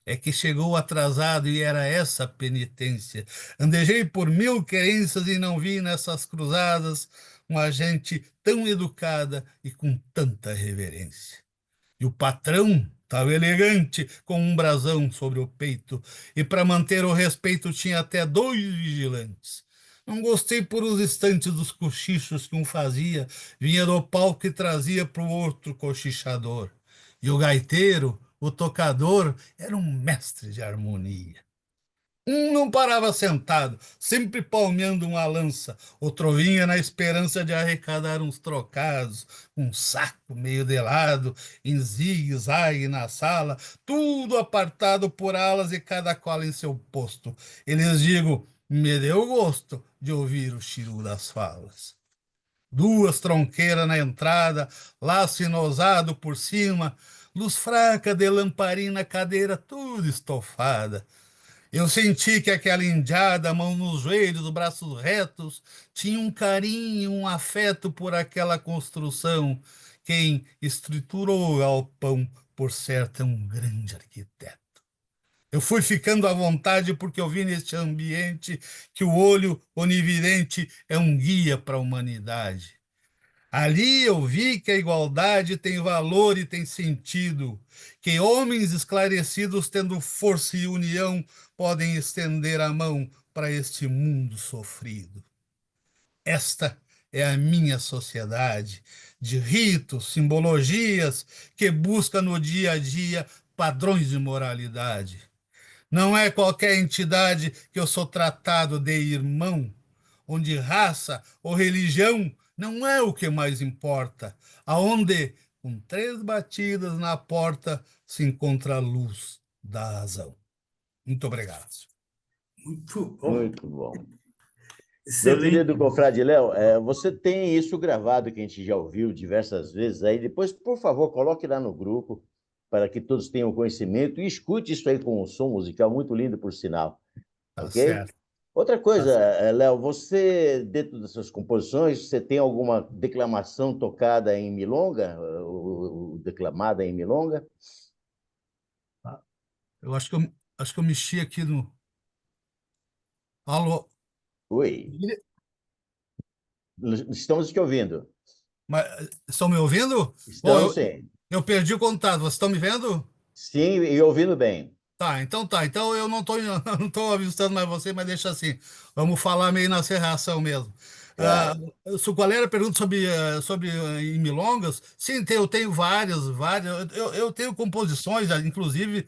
[SPEAKER 4] É que chegou atrasado e era essa a penitência. Andejei por 1000 querências e não vi nessas cruzadas uma gente tão educada e com tanta reverência. E o patrão estava elegante, com um brasão sobre o peito, e para manter o respeito tinha até 2 vigilantes. Não gostei por uns instantes dos cochichos que um fazia, vinha do palco e trazia para o outro cochichador. E o gaiteiro, o tocador, era um mestre de harmonia. Um não parava sentado, sempre palmeando uma lança, outro vinha na esperança de arrecadar uns trocados, um saco meio de lado, em zigue-zague na sala, tudo apartado por alas e cada qual em seu posto. Eles digo, me deu gosto de ouvir o chiru das falas. duas tronqueiras na entrada, laço inosado por cima, luz fraca de lamparina, cadeira tudo estofada. Eu senti que aquela indiada, mão nos joelhos, braços retos, tinha um carinho, um afeto por aquela construção. Quem estruturou o galpão, por certo, é um grande arquiteto. Eu fui ficando à vontade porque eu vi neste ambiente que o olho onividente é um guia para a humanidade. Ali eu vi que a igualdade tem valor e tem sentido, que homens esclarecidos, tendo força e união, podem estender a mão para este mundo sofrido. Esta é a minha sociedade, de ritos, simbologias, que busca no dia a dia padrões de moralidade. Não é qualquer entidade que eu sou tratado de irmão, onde raça ou religião não é o que mais importa, aonde, com três batidas na porta, se encontra a luz da razão. Muito obrigado.
[SPEAKER 2] Muito bom,
[SPEAKER 3] Muito bom. Meu
[SPEAKER 2] excelente.
[SPEAKER 3] querido confrade Léo, você tem isso gravado que a gente já ouviu diversas vezes aí. Depois, por favor, coloque lá no grupo para que todos tenham conhecimento e escute isso aí com um som musical muito lindo, por sinal.
[SPEAKER 4] Tá
[SPEAKER 3] Ok?
[SPEAKER 4] certo.
[SPEAKER 3] Outra coisa,
[SPEAKER 4] Tá certo.
[SPEAKER 3] Léo, você, dentro das suas composições, você tem alguma declamação tocada em milonga, ou declamada em milonga?
[SPEAKER 4] Eu acho que eu mexi aqui no. Alô?
[SPEAKER 3] Oi, estamos te ouvindo.
[SPEAKER 4] Mas, estão me ouvindo? Bom,
[SPEAKER 3] Estamos sim.
[SPEAKER 4] eu perdi o contato. Vocês estão me vendo?
[SPEAKER 3] Sim, e ouvindo bem.
[SPEAKER 4] Tá, então tá. Então eu não tô, não tô avistando mais você, mas deixa assim. Vamos falar meio na serração mesmo. Ah,
[SPEAKER 3] Claro.
[SPEAKER 4] se o Galera pergunta sobre em milongas, sim, eu tenho várias. Eu tenho composições, inclusive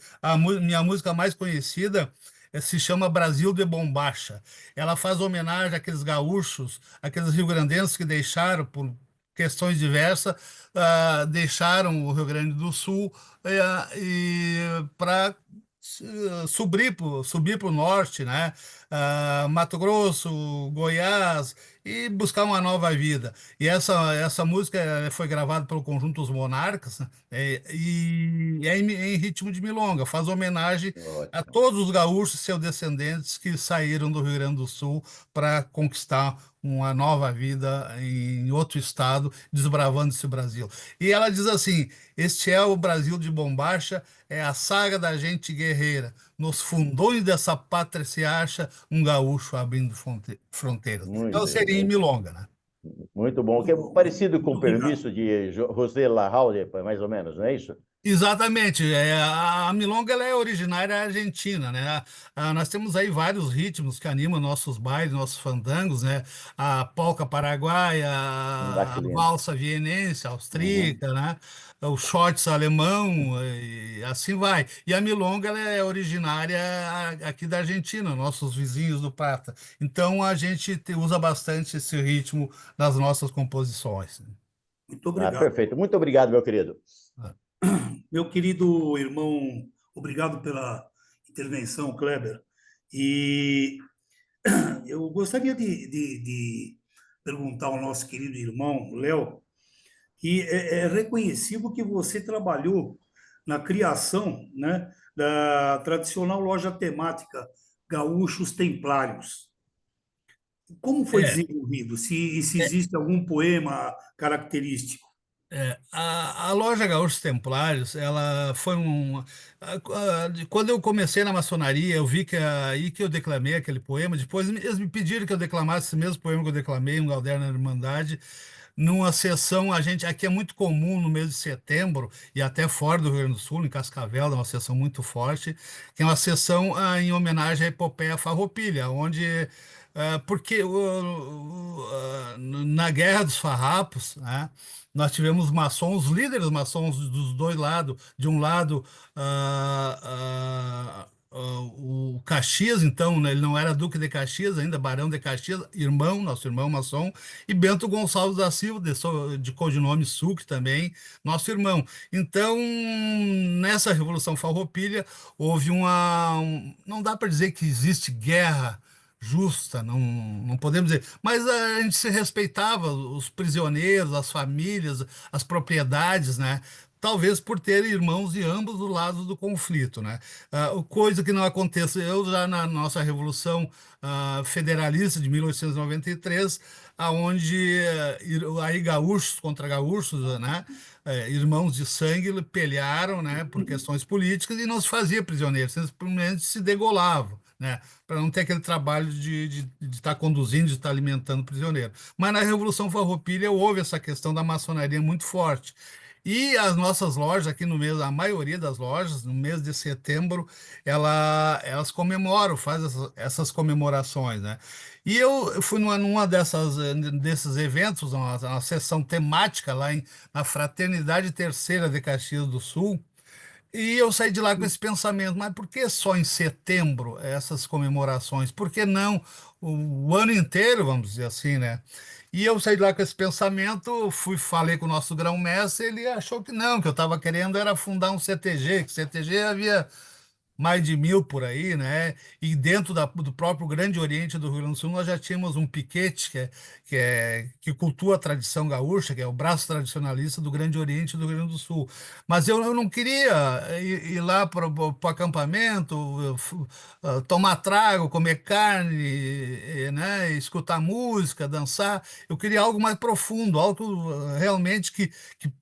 [SPEAKER 4] minha música mais conhecida se chama Brasil de Bombacha. Ela faz homenagem àqueles gaúchos, aqueles rio-grandenses que deixaram, por questões diversas, deixaram o Rio Grande do Sul e para subir para o norte, né? Mato Grosso, Goiás, e buscar uma nova vida. E essa música foi gravada pelo Conjunto Os Monarcas, né? E é em ritmo de milonga, faz homenagem a
[SPEAKER 3] Ótimo.
[SPEAKER 4] todos os gaúchos e seus descendentes que saíram do Rio Grande do Sul para conquistar uma nova vida em outro estado, desbravando esse Brasil. E ela diz assim: este é o Brasil de Bombacha, é a saga da gente guerreira. Nos fundões dessa pátria se acha um gaúcho abrindo fronteiras. Então
[SPEAKER 3] Muito,
[SPEAKER 4] seria em
[SPEAKER 3] muito,
[SPEAKER 4] Milonga, né?
[SPEAKER 3] muito bom. Que
[SPEAKER 2] Muito
[SPEAKER 3] é
[SPEAKER 2] bom.
[SPEAKER 3] parecido com
[SPEAKER 2] Muito
[SPEAKER 3] o
[SPEAKER 2] obrigado.
[SPEAKER 3] permisso de José Larrauri, mais ou menos, não é isso?
[SPEAKER 4] Exatamente. A milonga ela é originária argentina, né? Nós temos aí vários ritmos que animam nossos bailes, nossos fandangos, né? A polca paraguaia,
[SPEAKER 3] Acho
[SPEAKER 4] a
[SPEAKER 3] lindo.
[SPEAKER 4] valsa vienense,
[SPEAKER 3] Uhum.
[SPEAKER 4] austríaca, né? O shorts alemão, e assim vai. E a milonga ela é originária aqui da Argentina, nossos vizinhos do Prata. Então a gente usa bastante esse ritmo nas nossas composições.
[SPEAKER 2] Muito
[SPEAKER 3] Ah,
[SPEAKER 2] obrigado.
[SPEAKER 3] perfeito. Muito obrigado, meu querido.
[SPEAKER 2] Meu querido irmão, obrigado pela intervenção, Kleber. E eu gostaria de perguntar ao nosso querido irmão, Léo, que é reconhecido que você trabalhou na criação, né, da tradicional loja temática Gaúchos Templários. Como foi
[SPEAKER 4] É,
[SPEAKER 2] desenvolvido? Se existe algum poema característico?
[SPEAKER 4] a loja Gaúchos Templários, ela foi quando eu comecei na maçonaria, eu vi que é aí que eu declamei aquele poema. Depois eles me pediram que eu declamasse esse mesmo poema que eu declamei, um Galdério na Irmandade, numa sessão. A gente aqui é muito comum no mês de setembro e até fora do Rio Grande do Sul, em Cascavel, é uma sessão muito forte, que é uma sessão em homenagem à epopeia Farroupilha, onde porque na Guerra dos Farrapos, né, nós tivemos maçons, líderes maçons dos dois lados. De um lado, o Caxias, então, né, ele não era Duque de Caxias ainda, Barão de Caxias, irmão, nosso irmão maçom, e Bento Gonçalves da Silva, de codinome Sucre também, nosso irmão. Então, nessa Revolução Farroupilha, houve não dá para dizer que existe guerra justa, não podemos dizer. Mas a gente se respeitava os prisioneiros, as famílias, as propriedades, né? Talvez por ter irmãos de ambos os lados do conflito, né? Coisa que não aconteceu já na nossa Revolução Federalista de 1893, aonde aí gaúchos contra gaúchos, né? Irmãos de sangue pelearam, né? Por questões políticas e não se fazia prisioneiro, simplesmente se degolavam, né? Para não ter aquele trabalho de estar conduzindo, de estar alimentando o prisioneiro. Mas na Revolução Farroupilha houve essa questão da maçonaria muito forte. E as nossas lojas aqui no mês, a maioria das lojas, no mês de setembro, elas comemoram, fazem essas comemorações, né? E eu fui numa desses eventos, uma sessão temática lá na Fraternidade Terceira de Caxias do Sul, e eu saí de lá com esse pensamento, mas por que só em setembro essas comemorações? Por que não o ano inteiro, vamos dizer assim, né? E eu saí de lá com esse pensamento, falei com o nosso grão-mestre, ele achou que não, que eu estava querendo era fundar um CTG, que CTG havia mais de 1.000 por aí, né? E dentro do próprio Grande Oriente do Rio Grande do Sul, nós já tínhamos um piquete que cultua a tradição gaúcha, que é o braço tradicionalista do Grande Oriente do Rio Grande do Sul. Mas eu não queria ir lá para o acampamento, tomar trago, comer carne, né? Escutar música, dançar. Eu queria algo mais profundo, algo realmente que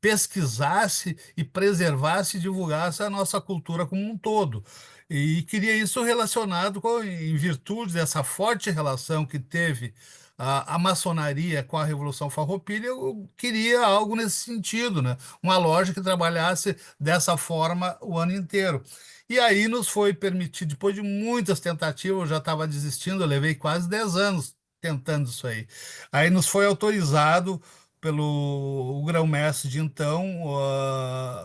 [SPEAKER 4] pesquisasse e preservasse e divulgasse a nossa cultura como um todo. E queria isso relacionado em virtude dessa forte relação que teve a maçonaria com a Revolução Farroupilha, eu queria algo nesse sentido, né? Uma loja que trabalhasse dessa forma o ano inteiro. E aí nos foi permitido, depois de muitas tentativas, eu já estava desistindo, eu levei quase 10 anos tentando isso aí. Aí nos foi autorizado pelo o grão-mestre de então,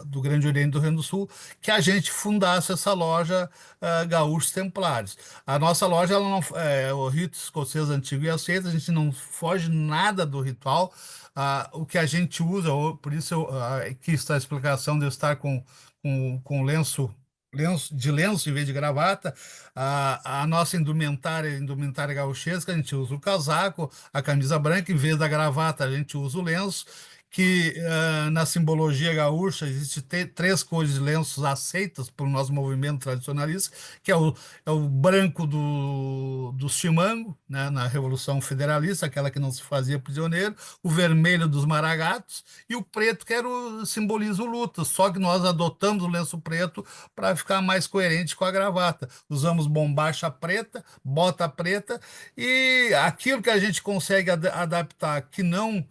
[SPEAKER 4] do Grande Oriente do Rio Grande do Sul, que a gente fundasse essa loja Gaúchos Templários. A nossa loja, ela não, o rito escocês antigo e aceito, a gente não foge nada do ritual. O que a gente usa, por isso aqui está a explicação de eu estar com lenço em vez de gravata, a nossa indumentária gauchesca, a gente usa o casaco, a camisa branca, em vez da gravata, a gente usa o lenço, que na simbologia gaúcha existem três cores de lenços aceitas pelo nosso movimento tradicionalista, que é o branco do chimango, né, na Revolução Federalista, aquela que não se fazia prisioneiro, o vermelho dos maragatos e o preto, que simboliza o luto, só que nós adotamos o lenço preto para ficar mais coerente com a gravata. Usamos bombacha preta, bota preta, e aquilo que a gente consegue adaptar que não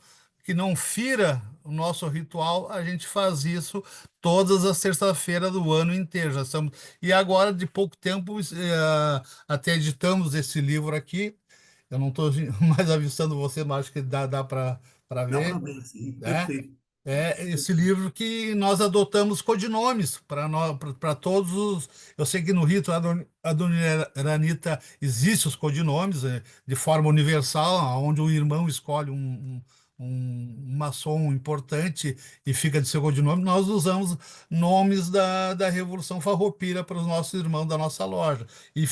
[SPEAKER 4] fira o nosso ritual, a gente faz isso todas as terças-feiras do ano inteiro. Já estamos. E agora, de pouco tempo, até editamos esse livro aqui. Eu não estou mais avistando você, mas acho que dá para
[SPEAKER 2] Dá para
[SPEAKER 4] ver,
[SPEAKER 2] ver, sim,
[SPEAKER 4] né?
[SPEAKER 2] perfeito.
[SPEAKER 4] É esse livro que nós adotamos codinomes para todos os. Eu sei que no rito adoniranita existem os codinomes, de forma universal, onde o irmão escolhe um maçom importante e fica de seu codinome. Nós usamos nomes da Revolução Farroupilha para os nossos irmãos da nossa loja. E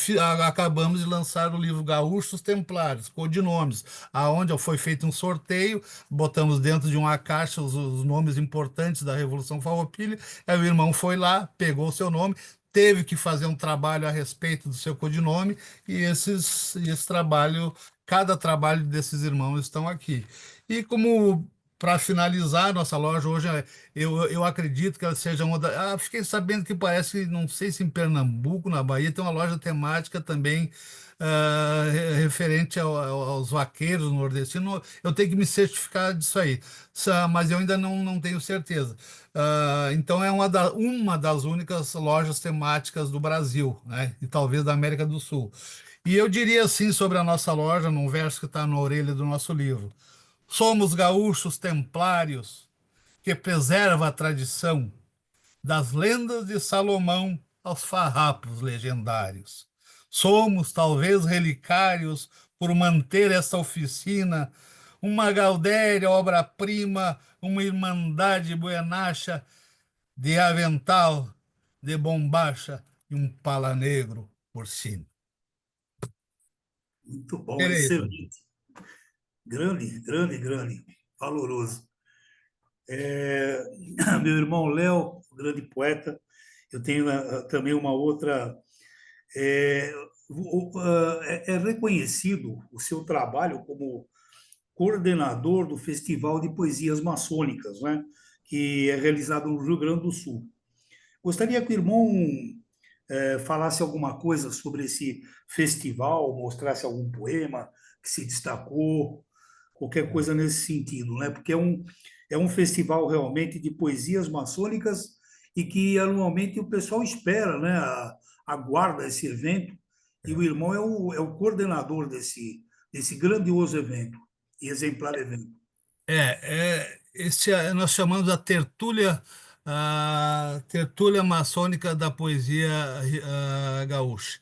[SPEAKER 4] acabamos de lançar o livro Gaúchos Templários, codinomes, aonde foi feito um sorteio, botamos dentro de uma caixa os nomes importantes da Revolução Farroupilha, aí o irmão foi lá, pegou o seu nome, teve que fazer um trabalho a respeito do seu codinome, e esse trabalho, cada trabalho desses irmãos estão aqui. E como para finalizar, nossa loja hoje, eu acredito que ela seja uma da. Fiquei sabendo que parece, não sei se em Pernambuco, na Bahia, tem uma loja temática também referente aos vaqueiros nordestinos. Eu tenho que me certificar disso aí, mas eu ainda não tenho certeza. Então é uma das únicas lojas temáticas do Brasil, né? E talvez da América do Sul. E eu diria assim sobre a nossa loja, num verso que está na orelha do nosso livro: somos gaúchos templários que preserva a tradição, das lendas de Salomão aos farrapos legendários. Somos talvez relicários por manter essa oficina, uma gaudéria obra-prima, uma irmandade buenacha de avental, de bombacha e um pala negro por cima.
[SPEAKER 2] Muito bom,
[SPEAKER 4] Era isso.
[SPEAKER 2] excelente. Grande, grande, grande. Valoroso. É, meu irmão Léo, grande poeta, eu tenho também uma outra. É, é reconhecido o seu trabalho como coordenador do Festival de Poesias Maçônicas, né, que é realizado no Rio Grande do Sul. Gostaria que o irmão falasse alguma coisa sobre esse festival, mostrasse algum poema que se destacou, qualquer coisa nesse sentido, né? Porque é um festival realmente de poesias maçônicas e que anualmente o pessoal espera, né? Aguarda esse evento e o irmão é o coordenador desse grandioso evento e exemplar evento.
[SPEAKER 4] Nós chamamos a tertúlia maçônica da poesia gaúcha.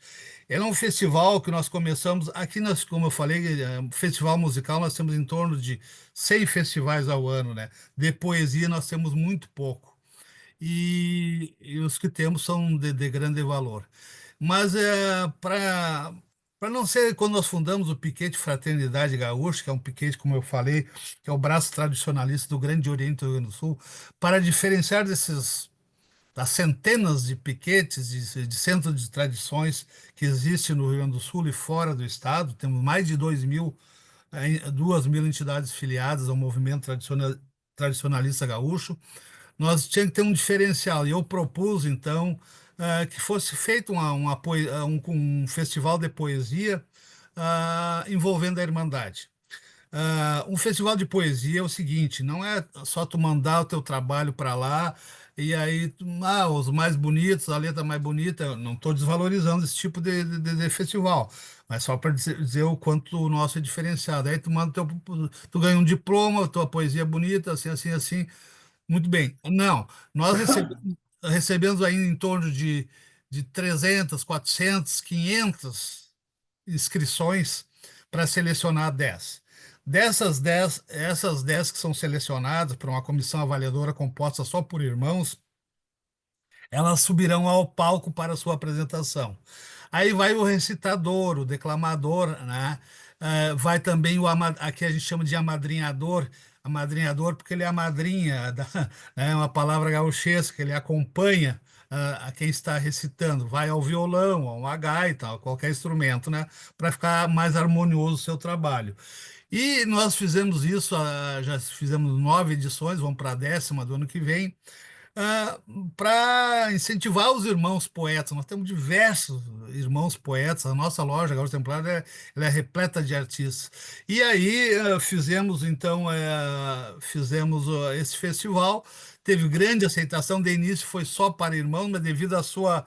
[SPEAKER 4] É um festival que nós começamos aqui, como eu falei, festival musical, nós temos em torno de 100 festivais ao ano, né? De poesia nós temos muito pouco e os que temos são de grande valor. Mas para não ser, quando nós fundamos o Piquete Fraternidade Gaúcha, que é um piquete, como eu falei, que é o braço tradicionalista do Grande Oriente do Rio Grande do Sul, para diferenciar das centenas de piquetes, de centros de tradições que existem no Rio Grande do Sul e fora do estado, temos mais de 2.000 entidades filiadas ao movimento tradicionalista gaúcho. Nós tínhamos que ter um diferencial. E eu propus, então, que fosse feito um festival de poesia envolvendo a Irmandade. Um festival de poesia é o seguinte, não é só tu mandar o teu trabalho para lá e aí, os mais bonitos, a letra mais bonita, eu não estou desvalorizando esse tipo de festival, mas só para dizer o quanto o nosso é diferenciado. Aí tu manda tu ganha um diploma, tua poesia é bonita, assim, assim, assim. Muito bem. Não, nós recebemos aí em torno de 300, 400, 500 inscrições para selecionar 10. Essas 10 que são selecionadas por uma comissão avaliadora composta só por irmãos, elas subirão ao palco para sua apresentação. Aí vai o recitador, o declamador, né? Vai também aqui a gente chama de amadrinhador porque ele é a madrinha, é uma palavra gauchesca, ele acompanha a quem está recitando, vai ao violão, a uma gaita, a qualquer instrumento, né? Para ficar mais harmonioso o seu trabalho. E nós fizemos isso, já fizemos 9 edições, vamos para a 10ª do ano que vem, para incentivar os irmãos poetas. Nós temos diversos irmãos poetas, a nossa loja Gaúcho Templário ela é repleta de artistas. E aí fizemos então esse festival, teve grande aceitação, de início foi só para irmãos, mas devido à sua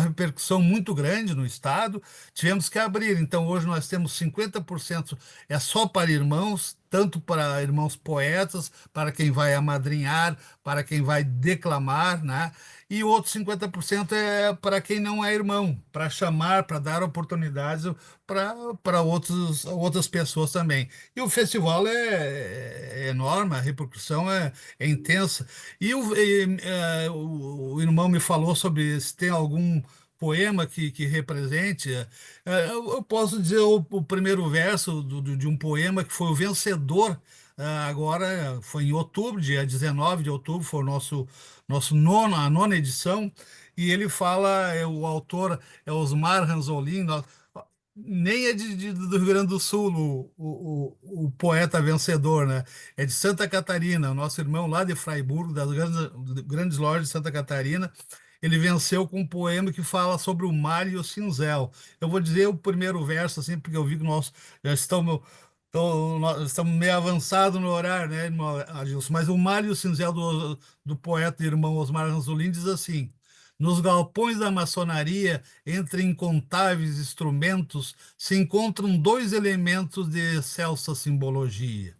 [SPEAKER 4] repercussão muito grande no estado, tivemos que abrir. Então hoje nós temos 50% é só para irmãos, tanto para irmãos poetas, para quem vai amadrinhar, para quem vai declamar, né? E o outro 50% é para quem não é irmão, para chamar, para dar oportunidades para outras pessoas também. E o festival é enorme, a repercussão é intensa. O irmão me falou sobre se tem algum poema que represente. Eu posso dizer o primeiro verso de um poema que foi o vencedor. Agora foi em outubro, dia 19 de outubro, foi a nona edição, e ele fala, o autor é Osmar Ranzolin, nem é do Rio Grande do Sul o poeta vencedor, né? É de Santa Catarina, o nosso irmão lá de Fraiburgo, das grandes lojas de Santa Catarina. Ele venceu com um poema que fala sobre o mar e o cinzel. Eu vou dizer o primeiro verso, assim, porque eu vi que nós já nós estamos meio avançados no horário, né, irmão Adilson? Mas o mar e o cinzel do poeta e irmão Osmar Ranzolin diz assim: nos galpões da maçonaria, entre incontáveis instrumentos, se encontram dois elementos de excelsa simbologia.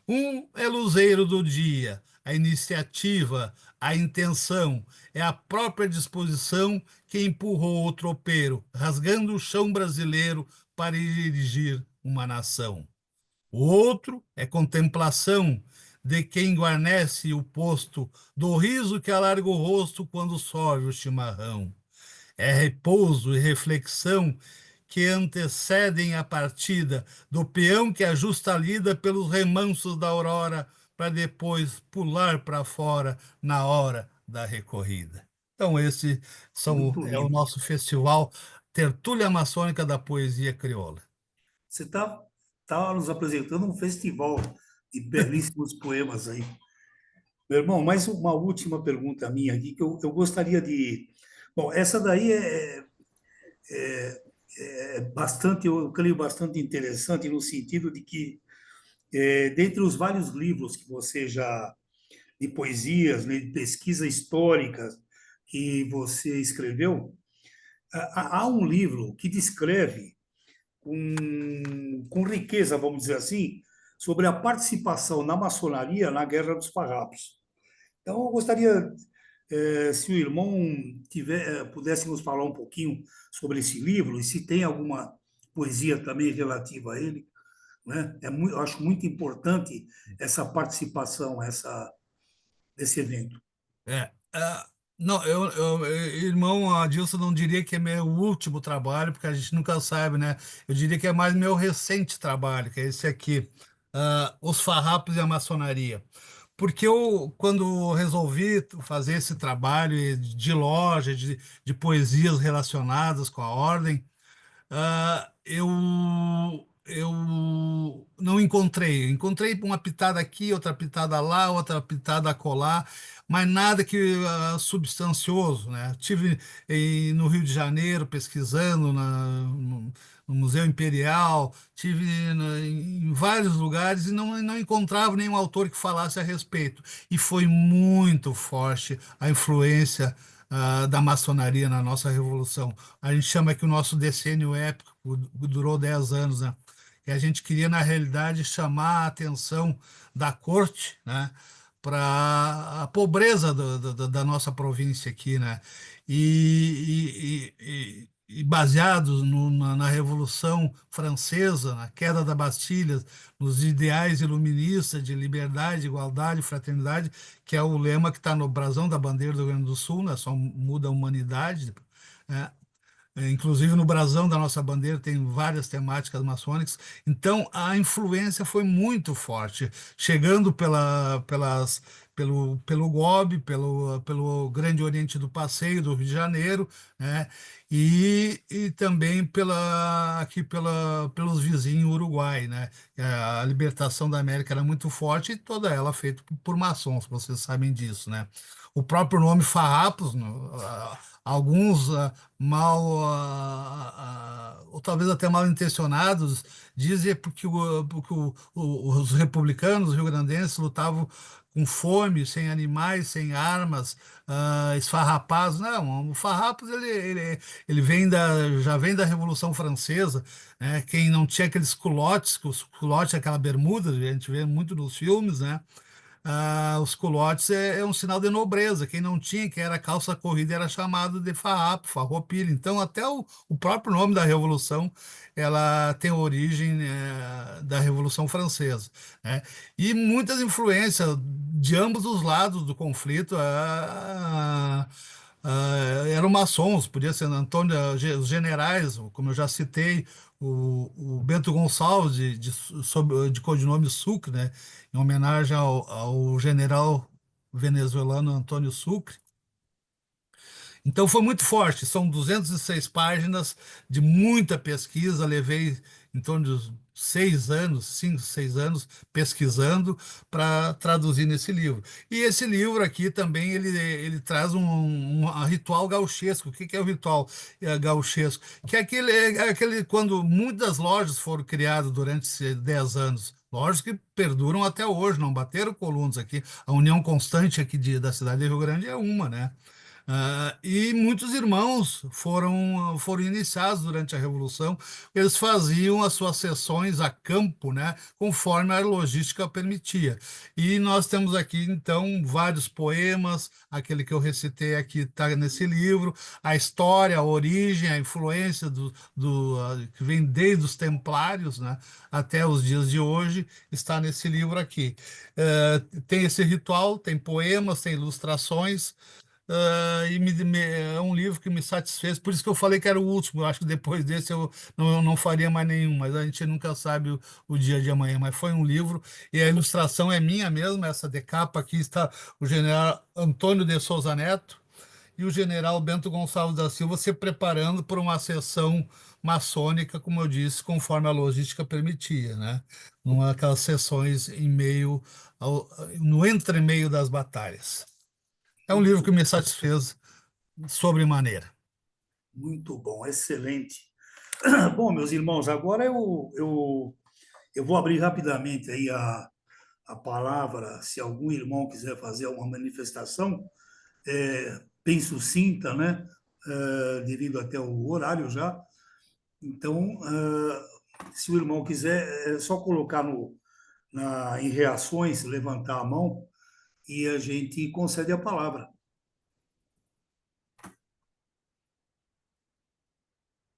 [SPEAKER 4] Um é luzeiro do dia, a iniciativa, a intenção, é a própria disposição que empurrou o tropeiro, rasgando o chão brasileiro para dirigir uma nação. O outro é contemplação de quem guarnece o posto, do riso que alarga o rosto quando sorve o chimarrão. É repouso e reflexão que antecedem a partida, do peão que ajusta a lida pelos remansos da aurora, para depois pular para fora na hora da recorrida. Então,
[SPEAKER 2] Muito
[SPEAKER 4] é o
[SPEAKER 2] lindo.
[SPEAKER 4] nosso festival Tertúlia Maçônica da Poesia Crioula.
[SPEAKER 2] Você tá nos apresentando um festival de belíssimos poemas aí. Meu irmão, mais uma última pergunta minha aqui, que eu gostaria de. Bom, essa daí é bastante, eu creio, bastante interessante, no sentido de que, dentre os vários livros que você já, de poesias, né, de pesquisa histórica que você escreveu, há um livro que descreve com riqueza, vamos dizer assim, sobre a participação na maçonaria na Guerra dos Farrapos. Então, eu gostaria, se o irmão pudesse nos falar um pouquinho sobre esse livro e se tem alguma poesia também relativa a ele, né? Eu acho muito importante essa participação, desse evento.
[SPEAKER 4] Não, irmão Adilson, não diria que é meu último trabalho, porque a gente nunca sabe, né? Eu diria que é mais meu recente trabalho, que é esse aqui, Os Farrapos e a Maçonaria. Porque eu, quando resolvi fazer esse trabalho de loja, de poesias relacionadas com a ordem, eu não encontrei. Encontrei uma pitada aqui, outra pitada lá, outra pitada acolá, mas nada que substancioso, né? Tive no Rio de Janeiro pesquisando no Museu Imperial, tive em vários lugares e não encontrava nenhum autor que falasse a respeito. E foi muito forte a influência da maçonaria na nossa revolução. A gente chama que o nosso decênio épico durou 10 anos, né? E a gente queria, na realidade, chamar a atenção da corte, né, para a pobreza da nossa província aqui, né? E baseados na Revolução Francesa, na queda da Bastilha, nos ideais iluministas de liberdade, igualdade, fraternidade, que é o lema que está no brasão da bandeira do Rio Grande do Sul, né? Só muda a humanidade, né? Inclusive no brasão da nossa bandeira tem várias temáticas maçônicas. Então a influência foi muito forte, chegando pelo GOB, pelo Grande Oriente do Passeio do Rio de Janeiro, né? E também pelos vizinhos Uruguai, né? A libertação da América era muito forte e toda ela feita por maçons, vocês sabem disso, né? O próprio nome Farrapos, alguns mal, ou talvez até mal intencionados, dizem porque os republicanos rio-grandenses lutavam com fome, sem animais, sem armas, esfarrapados. Não, o Farrapos ele já vem da Revolução Francesa, né? Quem não tinha aqueles culotes, que os culotes, aquela bermuda, a gente vê muito nos filmes, né? Os culotes é um sinal de nobreza. Quem não tinha, que era calça corrida, era chamado de farrapo, farroupilha. Então, até o próprio nome da Revolução, ela tem origem da Revolução Francesa, né? E muitas influências de ambos os lados do conflito eram maçons, podia ser Antônio, os generais, como eu já citei, o Bento Gonçalves, de codinome Sucre, né? Em homenagem ao general venezuelano Antônio Sucre. Então foi muito forte, são 206 páginas de muita pesquisa, levei em torno de 6 anos, 5, 6 anos, pesquisando para traduzir nesse livro. E esse livro aqui também, ele traz um ritual gauchesco. O que é o ritual gauchesco? Que é aquele quando muitas lojas foram criadas durante esses 10 anos, lojas que perduram até hoje, não bateram colunas aqui. A união constante aqui da cidade de Rio Grande é uma, né? E muitos irmãos foram iniciados durante a Revolução. Eles faziam as suas sessões a campo, né, conforme a logística permitia. E nós temos aqui, então, vários poemas. Aquele que eu recitei aqui está nesse livro. A história, a origem, a influência que vem desde os Templários, né, até os dias de hoje, está nesse livro aqui. Tem esse ritual, tem poemas, tem ilustrações. é um livro que me satisfez, por isso que eu falei que era o último. Eu acho que depois desse eu não faria mais nenhum, mas a gente nunca sabe o dia de amanhã. Mas foi um livro, e a ilustração é minha mesmo, essa decapa aqui está o general Antônio de Souza Neto e o general Bento Gonçalves da Silva se preparando para uma sessão maçônica, como eu disse, conforme a logística permitia, né? Numa aquelas sessões no entremeio das batalhas. É um livro que
[SPEAKER 2] Muito,
[SPEAKER 4] me satisfez sobremaneira.
[SPEAKER 2] muito bom, excelente. Bom, meus irmãos, agora eu vou abrir rapidamente aí a palavra, se algum irmão quiser fazer uma manifestação, bem sucinta, né? Devido até o horário já. Então, se o irmão quiser, é só colocar em reações, levantar a mão e a gente concede a palavra.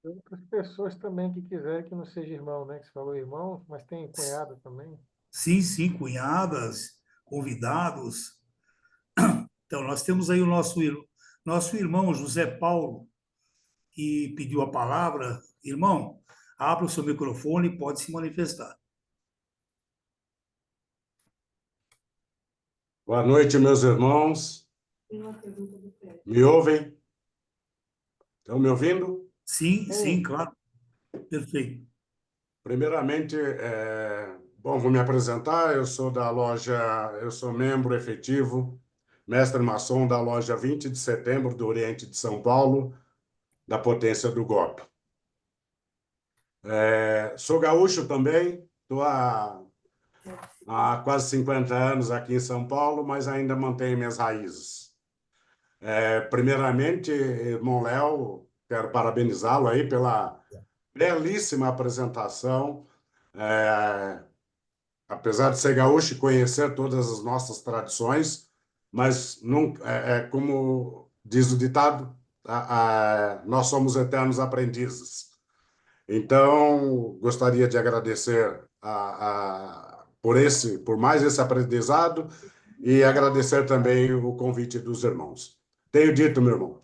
[SPEAKER 5] Tem outras pessoas também que quiserem que não seja irmão, né? Que você falou irmão, mas tem cunhado também.
[SPEAKER 2] Sim, sim, cunhadas, convidados. Então, nós temos aí o nosso irmão José Paulo, que pediu a palavra. Irmão, abra o seu microfone e pode se manifestar.
[SPEAKER 6] Boa noite, meus irmãos. Me ouvem? Estão me ouvindo?
[SPEAKER 2] Sim, sim, claro. Perfeito.
[SPEAKER 6] Primeiramente, bom, vou me apresentar. Eu sou membro efetivo, mestre maçom da loja 20 de setembro do Oriente de São Paulo, da Potência do Golpe. Sou gaúcho também, estou há quase 50 anos aqui em São Paulo, mas ainda mantenho minhas raízes. Primeiramente, irmão Léo, quero parabenizá-lo aí pela belíssima apresentação. Apesar de ser gaúcho e conhecer todas as nossas tradições, mas nunca, como diz o ditado, nós somos eternos aprendizes. Então, gostaria de agradecer por mais esse aprendizado e agradecer também o convite dos irmãos. Tenho dito, meu irmão.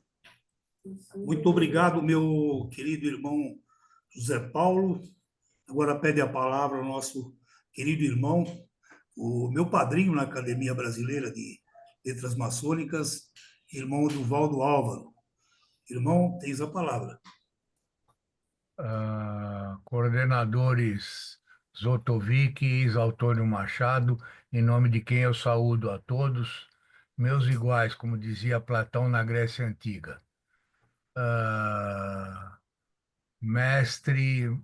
[SPEAKER 2] Muito obrigado, meu querido irmão José Paulo. Agora pede a palavra ao nosso querido irmão, o meu padrinho na Academia Brasileira de Letras Maçônicas, irmão Duvaldo Álvaro. Irmão, tens a palavra.
[SPEAKER 7] Coordenadores Zotovic e Antônio Machado, em nome de quem eu saúdo a todos, meus iguais, como dizia Platão na Grécia Antiga. Mestre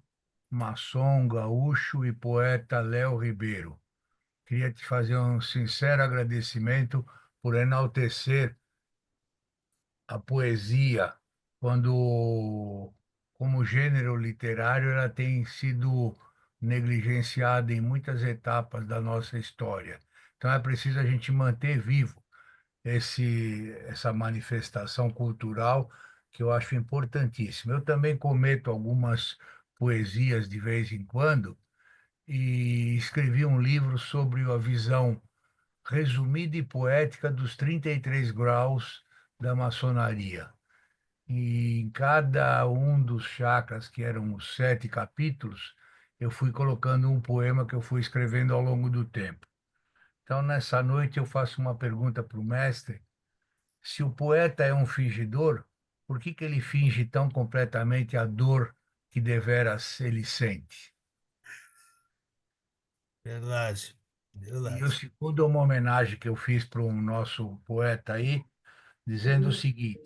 [SPEAKER 7] maçom, gaúcho e poeta Léo Ribeiro. Queria te fazer um sincero agradecimento por enaltecer a poesia quando, como gênero literário, ela tem sido negligenciada em muitas etapas da nossa história. Então é preciso a gente manter vivo essa manifestação cultural que eu acho importantíssima. Eu também cometo algumas poesias de vez em quando e escrevi um livro sobre a visão resumida e poética dos 33 graus da maçonaria. E em cada um dos chakras, que eram os 7 capítulos, eu fui colocando um poema que eu fui escrevendo ao longo do tempo. Então, nessa noite, eu faço uma pergunta para o mestre. Se o poeta é um fingidor, por que ele finge tão completamente a dor que deveras ele sente?
[SPEAKER 4] Verdade,
[SPEAKER 7] E o
[SPEAKER 4] verdade.
[SPEAKER 7] segundo é uma homenagem que eu fiz para um nosso poeta aí, dizendo o seguinte: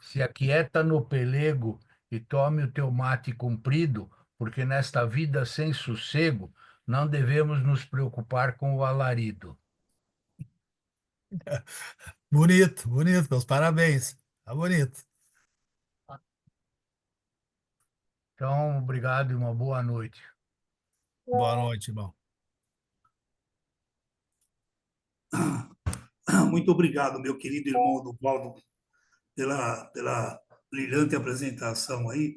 [SPEAKER 7] se aquieta no pelego e tome o teu mate comprido, porque nesta vida sem sossego não devemos nos preocupar com o alarido.
[SPEAKER 4] Bonito, bonito, meus parabéns. Tá bonito.
[SPEAKER 7] Então, obrigado e uma boa noite.
[SPEAKER 4] Boa noite, irmão.
[SPEAKER 2] Muito obrigado, meu querido irmão Duvaldo, pela brilhante apresentação aí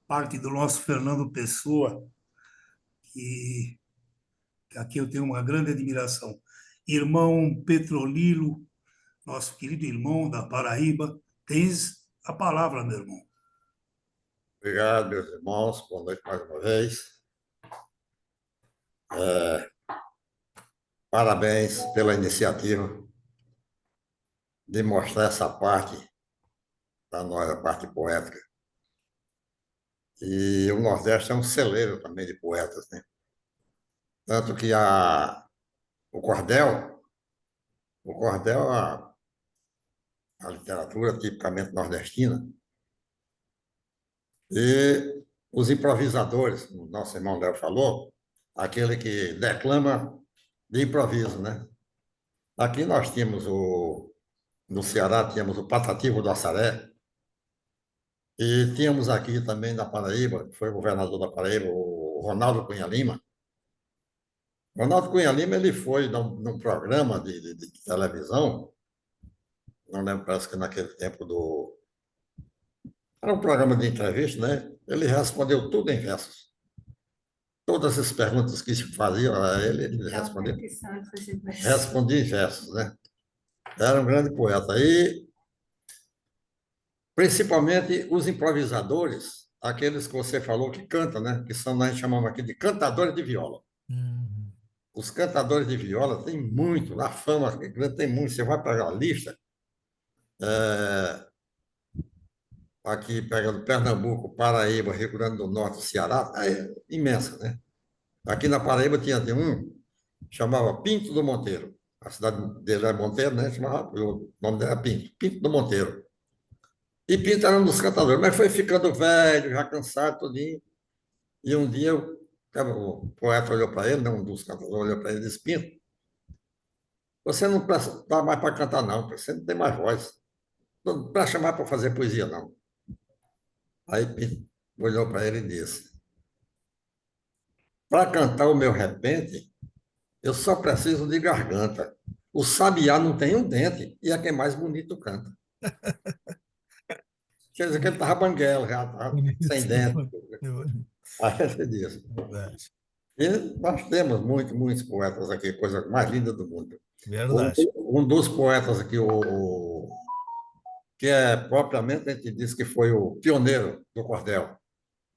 [SPEAKER 2] parte do nosso Fernando Pessoa, que aqui eu tenho uma grande admiração. Irmão Petrolilo, nosso querido irmão da Paraíba. Tens a palavra, meu irmão.
[SPEAKER 8] Obrigado, meus irmãos. Boa noite mais uma vez. Parabéns pela iniciativa de mostrar essa parte da nossa parte poética. E o Nordeste é um celeiro também de poetas, né? Tanto que o cordel, a literatura tipicamente nordestina, e os improvisadores, como o nosso irmão Léo falou, aquele que declama de improviso, né? Aqui nós tínhamos no Ceará, tínhamos o Patativo do Assaré, e tínhamos aqui também na Paraíba, que foi o governador da Paraíba, o Ronaldo Cunha Lima. Ronaldo Cunha Lima, ele foi num programa de televisão, não lembro, parece que naquele tempo era um programa de entrevista, né? Ele respondeu tudo em versos. Todas as perguntas que se faziam a ele respondeu. Respondia em versos, né? Era um grande poeta. E, principalmente, os improvisadores, aqueles que você falou que cantam, né? Que são, nós chamamos aqui de cantadores de viola. Os cantadores de viola tem muito, a fama tem muito. Você vai pegar a lista, aqui pegando Pernambuco, Paraíba, Rio Grande do Norte, Ceará, é imensa, né? Aqui na Paraíba tinha um, chamava Pinto do Monteiro. A cidade dele era Monteiro, né? O nome dele era Pinto, Pinto do Monteiro. E Pinto era um dos cantadores, mas foi ficando velho, já cansado, tudinho. E um dia o poeta olhou para ele, né? Um dos cantadores olhou para ele e disse: Pinto, você não dá mais para cantar, não, você não tem mais voz. Não para chamar para fazer poesia, não. Aí Pinto olhou para ele e disse: para cantar o meu repente, eu só preciso de garganta. O sabiá não tem um dente e é quem mais bonito canta. Quer dizer que ele estava banguela, já estava sem dente. Aí ele disse.
[SPEAKER 4] Verdade.
[SPEAKER 8] E nós temos muitos poetas aqui, coisa mais linda do mundo.
[SPEAKER 4] Verdade.
[SPEAKER 8] Um dos poetas aqui, que é propriamente, a gente diz que foi o pioneiro do cordel,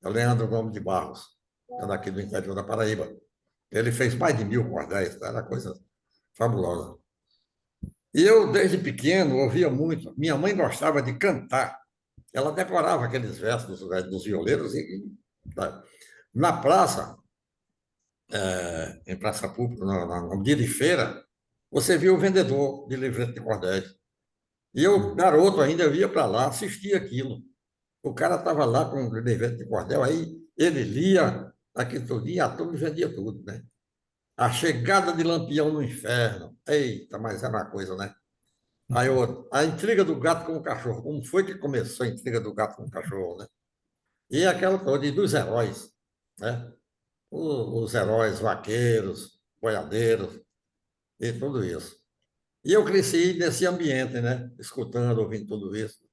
[SPEAKER 8] é o Leandro Gomes de Barros, que é daqui do interior da Paraíba. Ele fez mais de 1000 cordéis, era coisa fabulosa. E eu, desde pequeno, ouvia muito. Minha mãe gostava de cantar. Ela decorava aqueles versos dos violeiros. Tá. Na praça, em praça pública, no dia de feira, você via o vendedor de livreto de cordéis. E eu, garoto ainda, eu ia para lá, assistia aquilo. O cara estava lá com o livreto de cordel, aí ele lia aquilo todo dia, a turma vendia tudo, né? A chegada de Lampião no inferno. Eita, mas era uma coisa, né? Aí a intriga do gato com o cachorro. Como foi que começou a intriga do gato com o cachorro, né? E aquela coisa dos heróis, né? Os heróis vaqueiros, boiadeiros e tudo isso. E eu cresci nesse ambiente, né? Escutando, ouvindo tudo isso.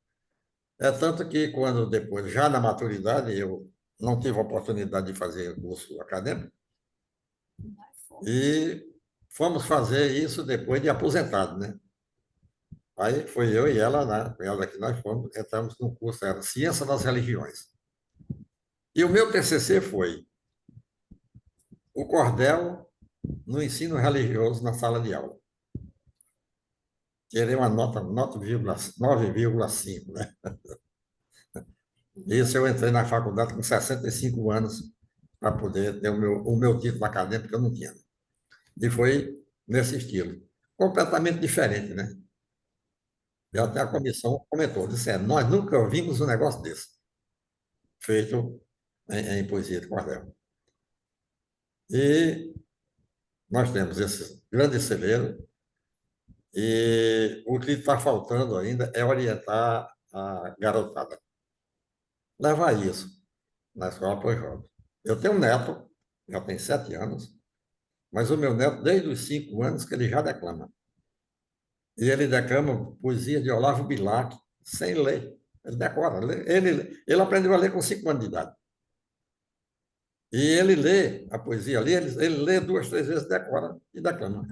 [SPEAKER 8] É tanto que quando depois, já na maturidade, eu não tive a oportunidade de fazer curso acadêmico, e fomos fazer isso depois de aposentado, né? Aí foi eu e ela, né? Ela que nós fomos, entramos no curso, era Ciência das Religiões. E o meu TCC foi o cordel no ensino religioso na sala de aula. Tirei uma nota 9,5, né? Isso eu entrei na faculdade com 65 anos para poder ter o meu título acadêmico, que eu não tinha. E foi nesse estilo. Completamente diferente, né? E até a comissão comentou, disse, nós nunca vimos um negócio desse, feito em poesia de cordel. E nós temos esse grande celeiro, e o que está faltando ainda é orientar a garotada. Levar isso na escola para os jovens. Eu tenho um neto, já tem 7 anos, mas o meu neto, desde os 5 anos, que ele já declama. E ele declama poesia de Olavo Bilac, sem ler. Ele decora. Ele aprendeu a ler com 5 anos de idade. E ele lê a poesia ali, ele lê 2, 3 vezes, decora e declama.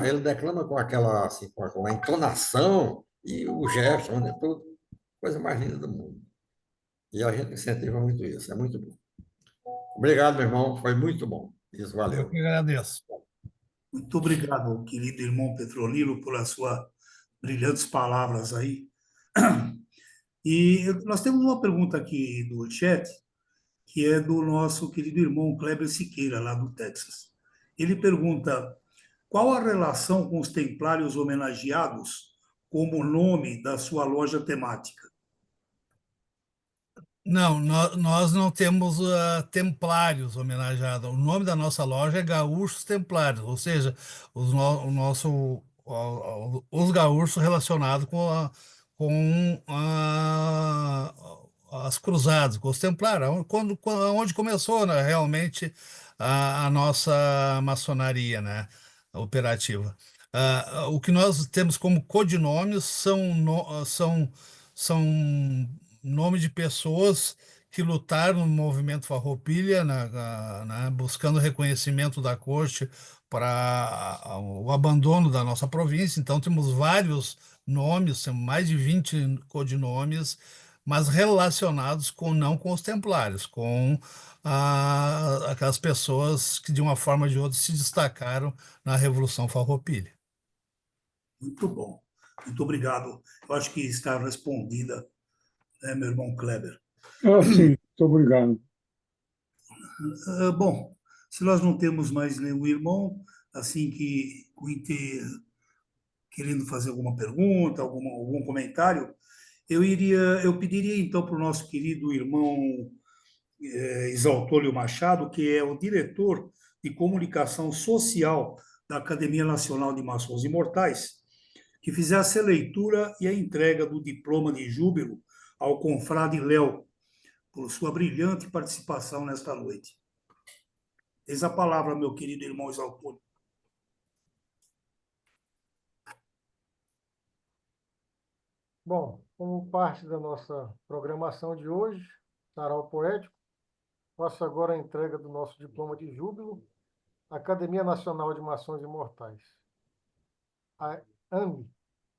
[SPEAKER 8] Ele declama com aquela, assim, com a entonação e o gesto, né? Tudo, coisa mais linda do mundo. E a gente incentiva muito isso, é muito bom. Obrigado, meu irmão, foi muito bom. Isso,
[SPEAKER 4] Eu
[SPEAKER 8] valeu.
[SPEAKER 4] que agradeço.
[SPEAKER 2] Muito obrigado, querido irmão Petronilo, por as suas brilhantes palavras aí. E nós temos uma pergunta aqui do chat, que é do nosso querido irmão Kleber Siqueira, lá do Texas. Ele pergunta: qual a relação com os templários homenageados como nome da sua loja temática?
[SPEAKER 4] Não, nós não temos templários homenageados. O nome da nossa loja é Gaúchos Templários, ou seja, os gaúchos relacionados as cruzadas, com os templários, onde começou, né, realmente a nossa maçonaria, né, operativa. O que nós temos como codinomes são nome de pessoas que lutaram no movimento Farroupilha, buscando reconhecimento da corte para o abandono da nossa província. Então, temos vários nomes, temos mais de 20 codinomes, mas relacionados não com os templários, com aquelas pessoas que, de uma forma ou de outra, se destacaram na Revolução Farroupilha.
[SPEAKER 2] Muito bom. Muito obrigado. Eu acho que está respondida, né, meu irmão Kleber.
[SPEAKER 9] Sim, muito obrigado.
[SPEAKER 2] Bom, se nós não temos mais nenhum irmão, assim que querendo fazer alguma pergunta, algum comentário, eu pediria então para o nosso querido irmão Isaltólio Machado, que é o diretor de comunicação social da Academia Nacional de Maçons Imortais, que fizesse a leitura e a entrega do diploma de júbilo ao confrade Léo, por sua brilhante participação nesta noite. Eis a palavra, meu querido irmão Isaltólio.
[SPEAKER 5] Bom, como parte da nossa programação de hoje, Sarau Poético, faço agora a entrega do nosso diploma de júbilo à Academia Nacional de Maçons Imortais. A AME,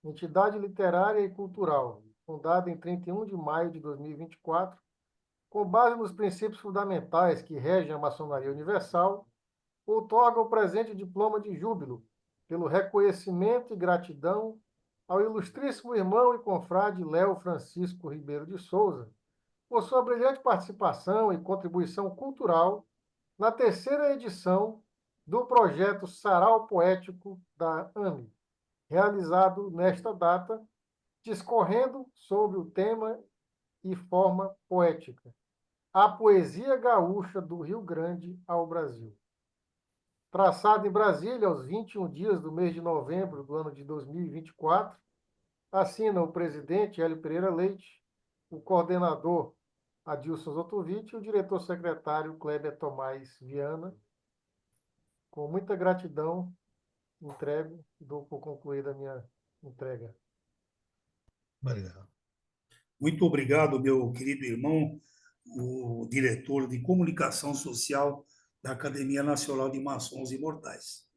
[SPEAKER 5] Entidade Literária e Cultural, fundada em 31 de maio de 2024, com base nos princípios fundamentais que regem a maçonaria universal, outorga o presente diploma de júbilo pelo reconhecimento e gratidão ao ilustríssimo irmão e confrade Léo Francisco Ribeiro de Souza, por sua brilhante participação e contribuição cultural na terceira edição do projeto Sarau Poético da AME, realizado nesta data, discorrendo sobre o tema e forma poética, a poesia gaúcha do Rio Grande ao Brasil. Traçado em Brasília aos 21 dias do mês de novembro do ano de 2024, assina o presidente Hélio Pereira Leite, o coordenador Adilson Zotovitch e o diretor-secretário Kleber Tomás Viana. Com muita gratidão, entrego e dou por concluída a minha entrega.
[SPEAKER 4] Obrigado.
[SPEAKER 2] Muito obrigado, meu querido irmão, o diretor de comunicação social da Academia Nacional de Maçons Imortais.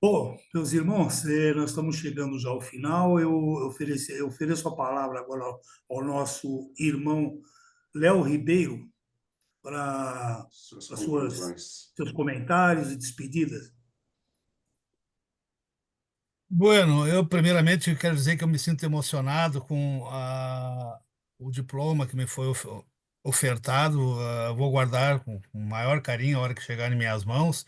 [SPEAKER 2] Bom, meus irmãos, nós estamos chegando já ao final. Eu ofereço a palavra agora ao nosso irmão Léo Ribeiro para seus comentários e despedidas.
[SPEAKER 4] Bueno, eu primeiramente quero dizer que eu me sinto emocionado com o diploma que me foi ofertado. Vou guardar com o maior carinho a hora que chegar em minhas mãos.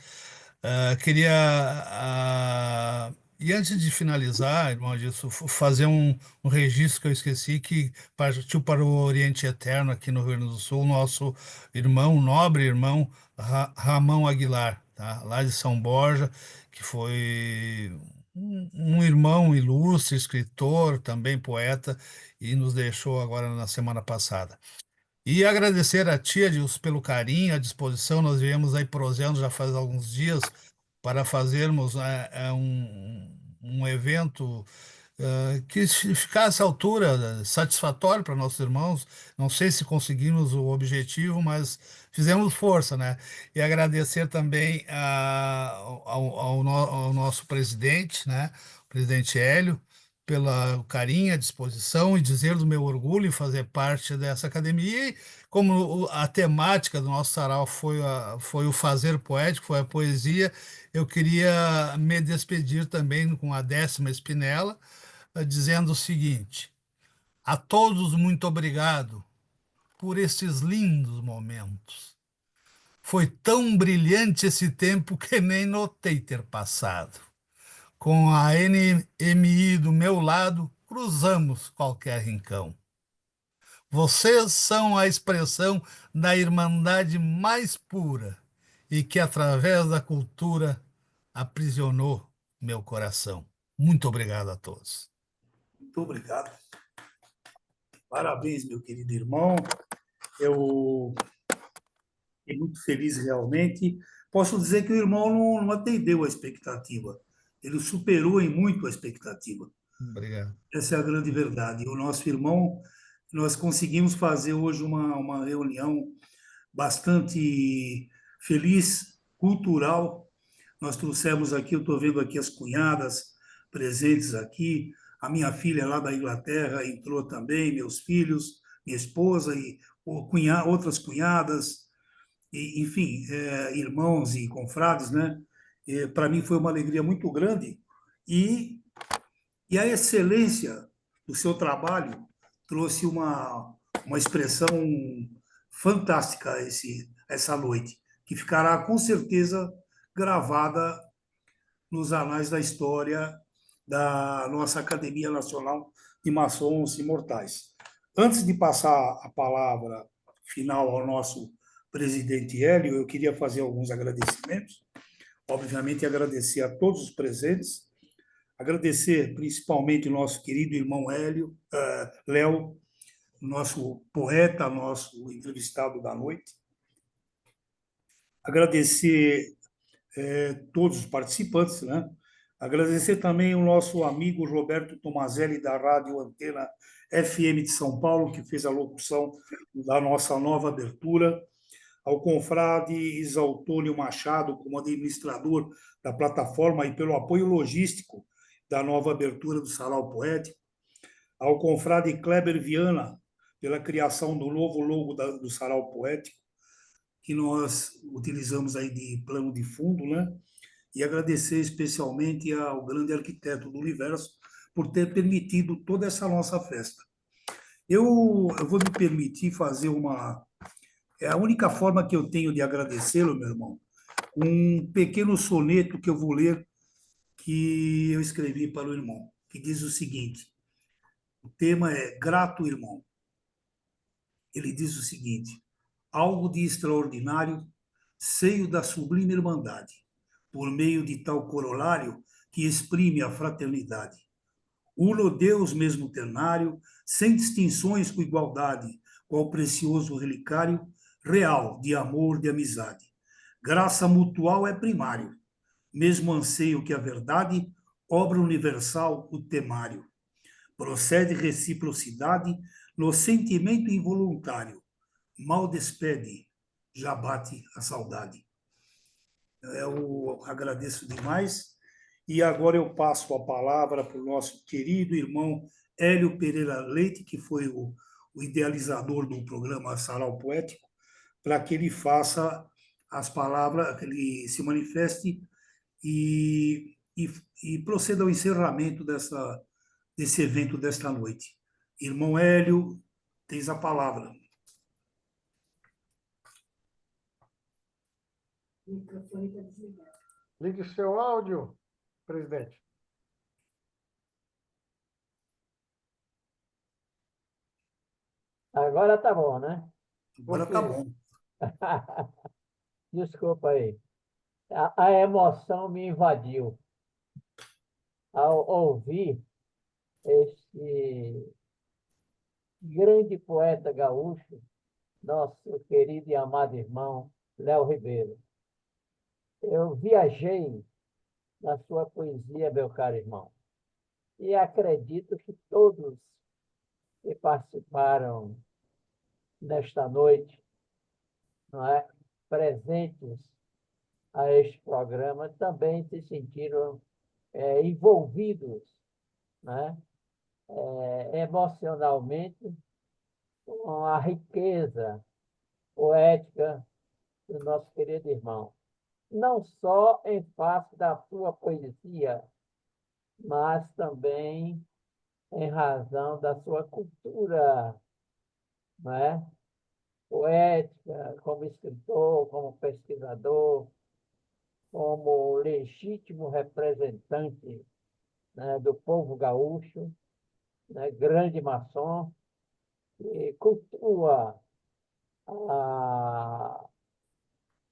[SPEAKER 4] E antes de finalizar, irmão Adilson, fazer um registro que eu esqueci, que partiu para o Oriente Eterno aqui no Rio Grande do Sul, nosso irmão, nobre irmão Ramão Aguilar, tá? Lá de São Borja, que foi um irmão ilustre, escritor, também poeta, e nos deixou agora na semana passada. E agradecer a tia Adilson pelo carinho, a disposição. Nós viemos aí proseando já faz alguns dias para fazermos um evento que ficasse à altura, satisfatório para nossos irmãos. Não sei se conseguimos o objetivo, mas fizemos força, né? E agradecer também ao nosso presidente, né? O presidente Hélio, pela carinho, a disposição e dizer do meu orgulho em fazer parte dessa academia. E como a temática do nosso sarau foi o fazer poético, foi a poesia, eu queria me despedir também com a 10ª Espinela, dizendo o seguinte: a todos muito obrigado por esses lindos momentos. Foi tão brilhante esse tempo que nem notei ter passado. Com a NMI do meu lado, cruzamos qualquer rincão. Vocês são a expressão da irmandade mais pura e que, através da cultura, aprisionou meu coração. Muito obrigado a todos.
[SPEAKER 2] Muito obrigado. Parabéns, meu querido irmão. Eu fiquei muito feliz realmente. Posso dizer que o irmão não atendeu a expectativa. Ele superou em muito a expectativa.
[SPEAKER 4] Obrigado.
[SPEAKER 2] Essa é a grande verdade. O nosso irmão, nós conseguimos fazer hoje uma reunião bastante feliz, cultural. Nós trouxemos aqui, eu estou vendo aqui as cunhadas presentes aqui, a minha filha lá da Inglaterra entrou também, meus filhos, minha esposa e outras cunhadas, e, enfim, irmãos e confrades, né? Para mim foi uma alegria muito grande e a excelência do seu trabalho trouxe uma expressão fantástica essa noite, que ficará com certeza gravada nos anais da história da nossa Academia Nacional de Maçons Imortais. Antes de passar a palavra final ao nosso presidente Hélio, eu queria fazer alguns agradecimentos. Obviamente, agradecer a todos os presentes, agradecer principalmente o nosso querido irmão Hélio, Léo, nosso poeta, nosso entrevistado da noite. Agradecer todos os participantes, né? Agradecer também o nosso amigo Roberto Tomazelli, da Rádio Antena FM de São Paulo, que fez a locução da nossa nova abertura. Ao confrade Isaltônio Machado, como administrador da plataforma e pelo apoio logístico da nova abertura do Sarau Poético. Ao confrade Kleber Viana, pela criação do novo logo do Sarau Poético, que nós utilizamos aí de plano de fundo, né? E agradecer especialmente ao grande arquiteto do universo por ter permitido toda essa nossa festa. Eu vou me permitir fazer é a única forma que eu tenho de agradecê-lo, meu irmão, um pequeno soneto que eu vou ler, que eu escrevi para o irmão, que diz o seguinte: o tema é Grato Irmão. Ele diz o seguinte: algo de extraordinário, seio da sublime irmandade, por meio de tal corolário que exprime a fraternidade. Uno Deus mesmo ternário, sem distinções com igualdade, qual precioso relicário real de amor, de amizade. Graça mutual é primário, mesmo anseio que a verdade, obra universal, o temário. Procede reciprocidade no sentimento involuntário. Mal despede, já bate a saudade. Eu agradeço demais. E agora eu passo a palavra para o nosso querido irmão Hélio Pereira Leite, que foi o idealizador do programa Sarau Poético, para que ele faça as palavras, que ele se manifeste e proceda ao encerramento desse evento desta noite. Irmão Hélio, tens a palavra.
[SPEAKER 5] O microfone está desligado. Ligue o seu áudio, presidente.
[SPEAKER 10] Agora tá bom, né?
[SPEAKER 2] Agora tá bom.
[SPEAKER 10] Desculpa aí. A emoção me invadiu ao ouvir este grande poeta gaúcho, nosso querido e amado irmão Léo Ribeiro. Eu viajei na sua poesia, meu caro irmão. E acredito que todos que participaram nesta noite, não é, presentes a este programa, também se sentiram envolvidos, né, emocionalmente com a riqueza poética do nosso querido irmão. Não só em face da sua poesia, mas também em razão da sua cultura, né, poética, como escritor, como pesquisador, como legítimo representante, né, do povo gaúcho, né, grande maçom, que cultua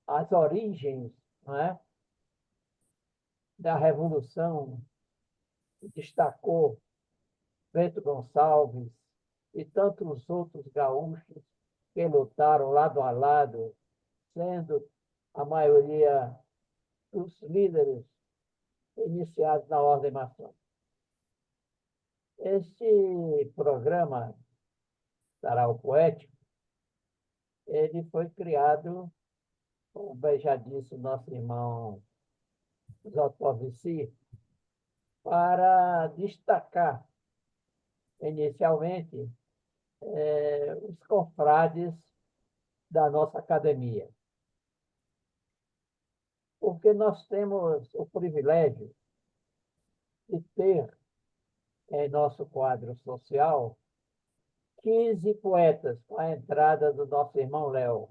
[SPEAKER 10] as origens, né, da Revolução, que destacou Bento Gonçalves e tantos outros gaúchos que lutaram lado a lado, sendo a maioria dos líderes iniciados na Ordem Maçônica. Este programa, Sarau Poético, ele foi criado, como bem já disse o nosso irmão Zotovici, para destacar, inicialmente, os confrades da nossa academia. Porque nós temos o privilégio de ter em nosso quadro social 15 poetas com a entrada do nosso irmão Léo.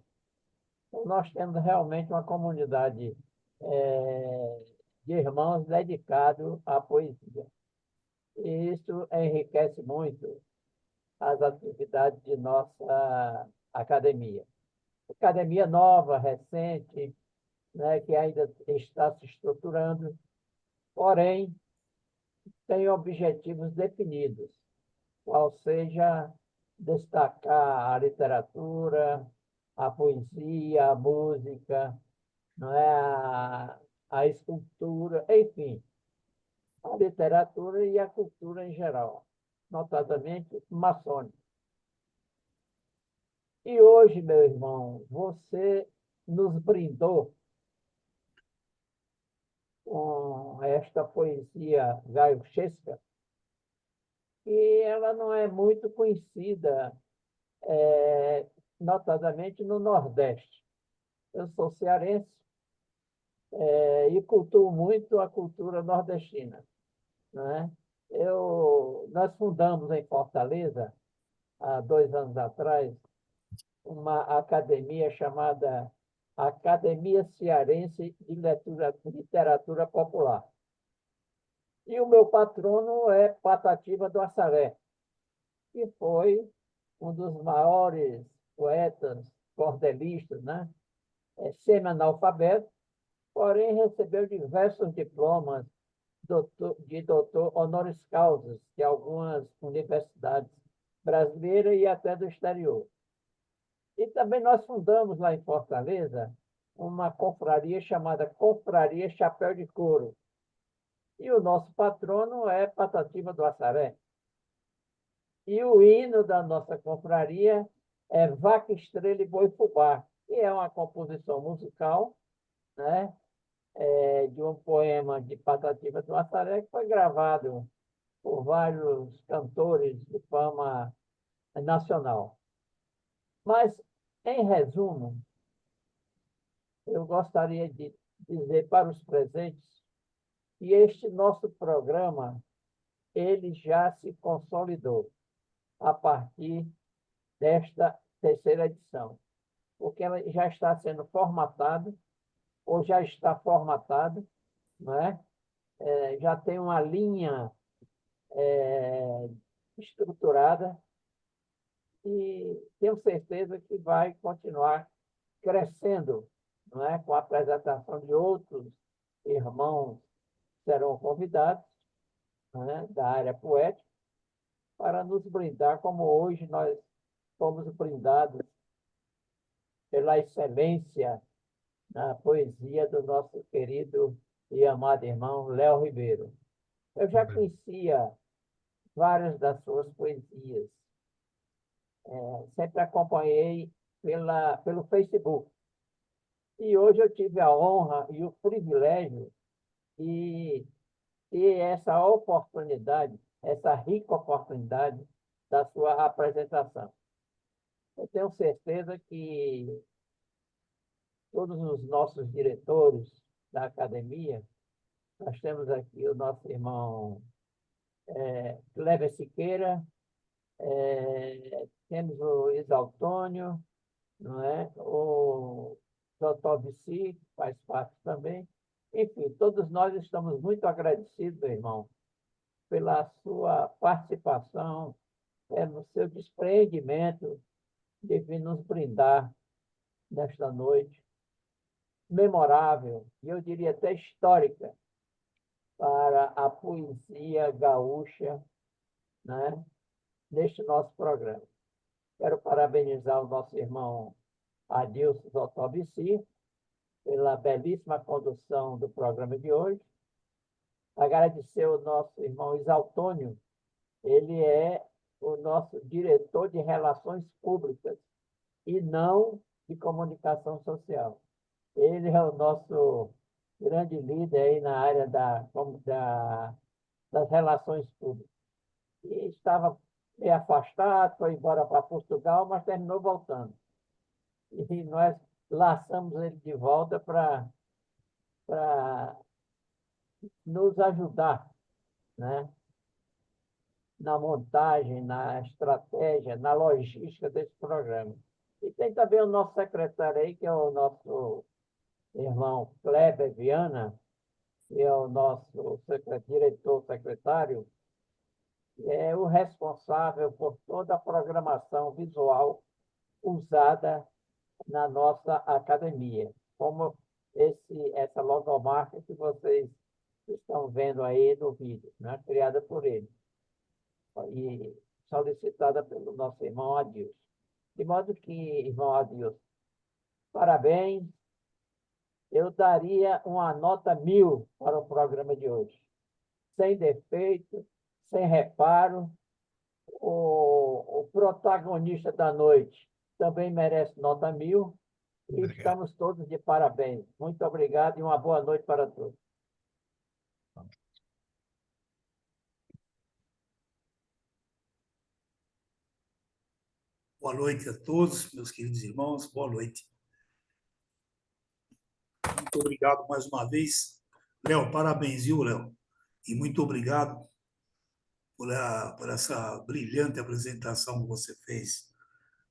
[SPEAKER 10] Então, nós temos realmente uma comunidade de irmãos dedicados à poesia. E isso enriquece muito as atividades de nossa academia. Academia nova, recente, né, que ainda está se estruturando, porém, tem objetivos definidos, qual seja destacar a literatura, a poesia, a música, não é? A escultura, enfim, a literatura e a cultura em geral, notadamente maçônica. E hoje, meu irmão, você nos brindou com esta poesia gauchesca, e ela não é muito conhecida, notadamente no Nordeste. Eu sou cearense e cultuo muito a cultura nordestina, né? Nós fundamos em Fortaleza, há 2 anos atrás, uma academia chamada Academia Cearense de Literatura Popular. E o meu patrono é Patativa do Assaré, que foi um dos maiores poetas cordelistas, né? Semi-analfabeto, porém recebeu diversos diplomas de doutor honoris causa de algumas universidades brasileiras e até do exterior. E também nós fundamos lá em Fortaleza uma confraria chamada Confraria Chapéu de Couro. E o nosso patrono é Patativa do Assaré. E o hino da nossa confraria é Vaca, Estrela e Boi Fubá, que é uma composição musical, né, de um poema de Patativa do Assaré, que foi gravado por vários cantores de fama nacional. Mas, em resumo, eu gostaria de dizer para os presentes que este nosso programa ele já se consolidou a partir desta 3ª edição, porque ela já está sendo formatado, ou já está formatado, não é? Já tem uma linha estruturada e tenho certeza que vai continuar crescendo, não é? Com a apresentação de outros irmãos que serão convidados, não é? Da área poética, para nos brindar, como hoje nós fomos brindados pela excelência na poesia do nosso querido e amado irmão Léo Ribeiro. Eu já conhecia várias das suas poesias. Sempre acompanhei pelo Facebook. E hoje eu tive a honra e o privilégio de ter essa oportunidade, essa rica oportunidade da sua apresentação. Eu tenho certeza que todos os nossos diretores da academia, nós temos aqui o nosso irmão Cleber Siqueira, temos o Isaltônio, não é? O Dr. Vici, que faz parte também. Enfim, todos nós estamos muito agradecidos, meu irmão, pela sua participação, no seu despreendimento de vir nos brindar nesta noite memorável, e eu diria até histórica, para a poesia gaúcha, né, neste nosso programa. Quero parabenizar o nosso irmão Adilson Zotobici pela belíssima condução do programa de hoje. Agradecer ao nosso irmão Isaltônio, ele é o nosso diretor de Relações Públicas e não de Comunicação Social. Ele é o nosso grande líder aí na área das relações públicas. E estava meio afastado, foi embora para Portugal, mas terminou voltando. E nós laçamos ele de volta para nos ajudar, né, na montagem, na estratégia, na logística desse programa. E tem também o nosso secretário aí, que é o nosso irmão Kleber Viana, que é o nosso diretor-secretário, que é o responsável por toda a programação visual usada na nossa academia, como essa logomarca que vocês estão vendo aí no vídeo, né? Criada por ele e solicitada pelo nosso irmão Adilson. De modo que, irmão Adilson, parabéns. Eu daria uma nota 1000 para o programa de hoje. Sem defeito, sem reparo. O protagonista da noite também merece nota 1000. E estamos todos de parabéns. Muito obrigado e uma boa noite para todos.
[SPEAKER 2] Boa noite a todos, meus queridos irmãos. Boa noite. Muito obrigado mais uma vez. Léo, parabéns, viu, Léo? E muito obrigado por essa brilhante apresentação que você fez.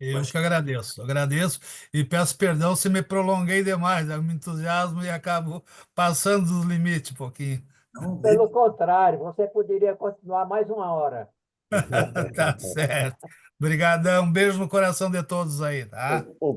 [SPEAKER 4] Eu que agradeço e peço perdão se me prolonguei demais, eu me entusiasmo e acabo passando dos limites um pouquinho.
[SPEAKER 2] Não,
[SPEAKER 10] Pelo contrário, você poderia continuar mais uma hora.
[SPEAKER 4] Tá certo. Obrigadão, um beijo no coração de todos aí, tá?
[SPEAKER 3] O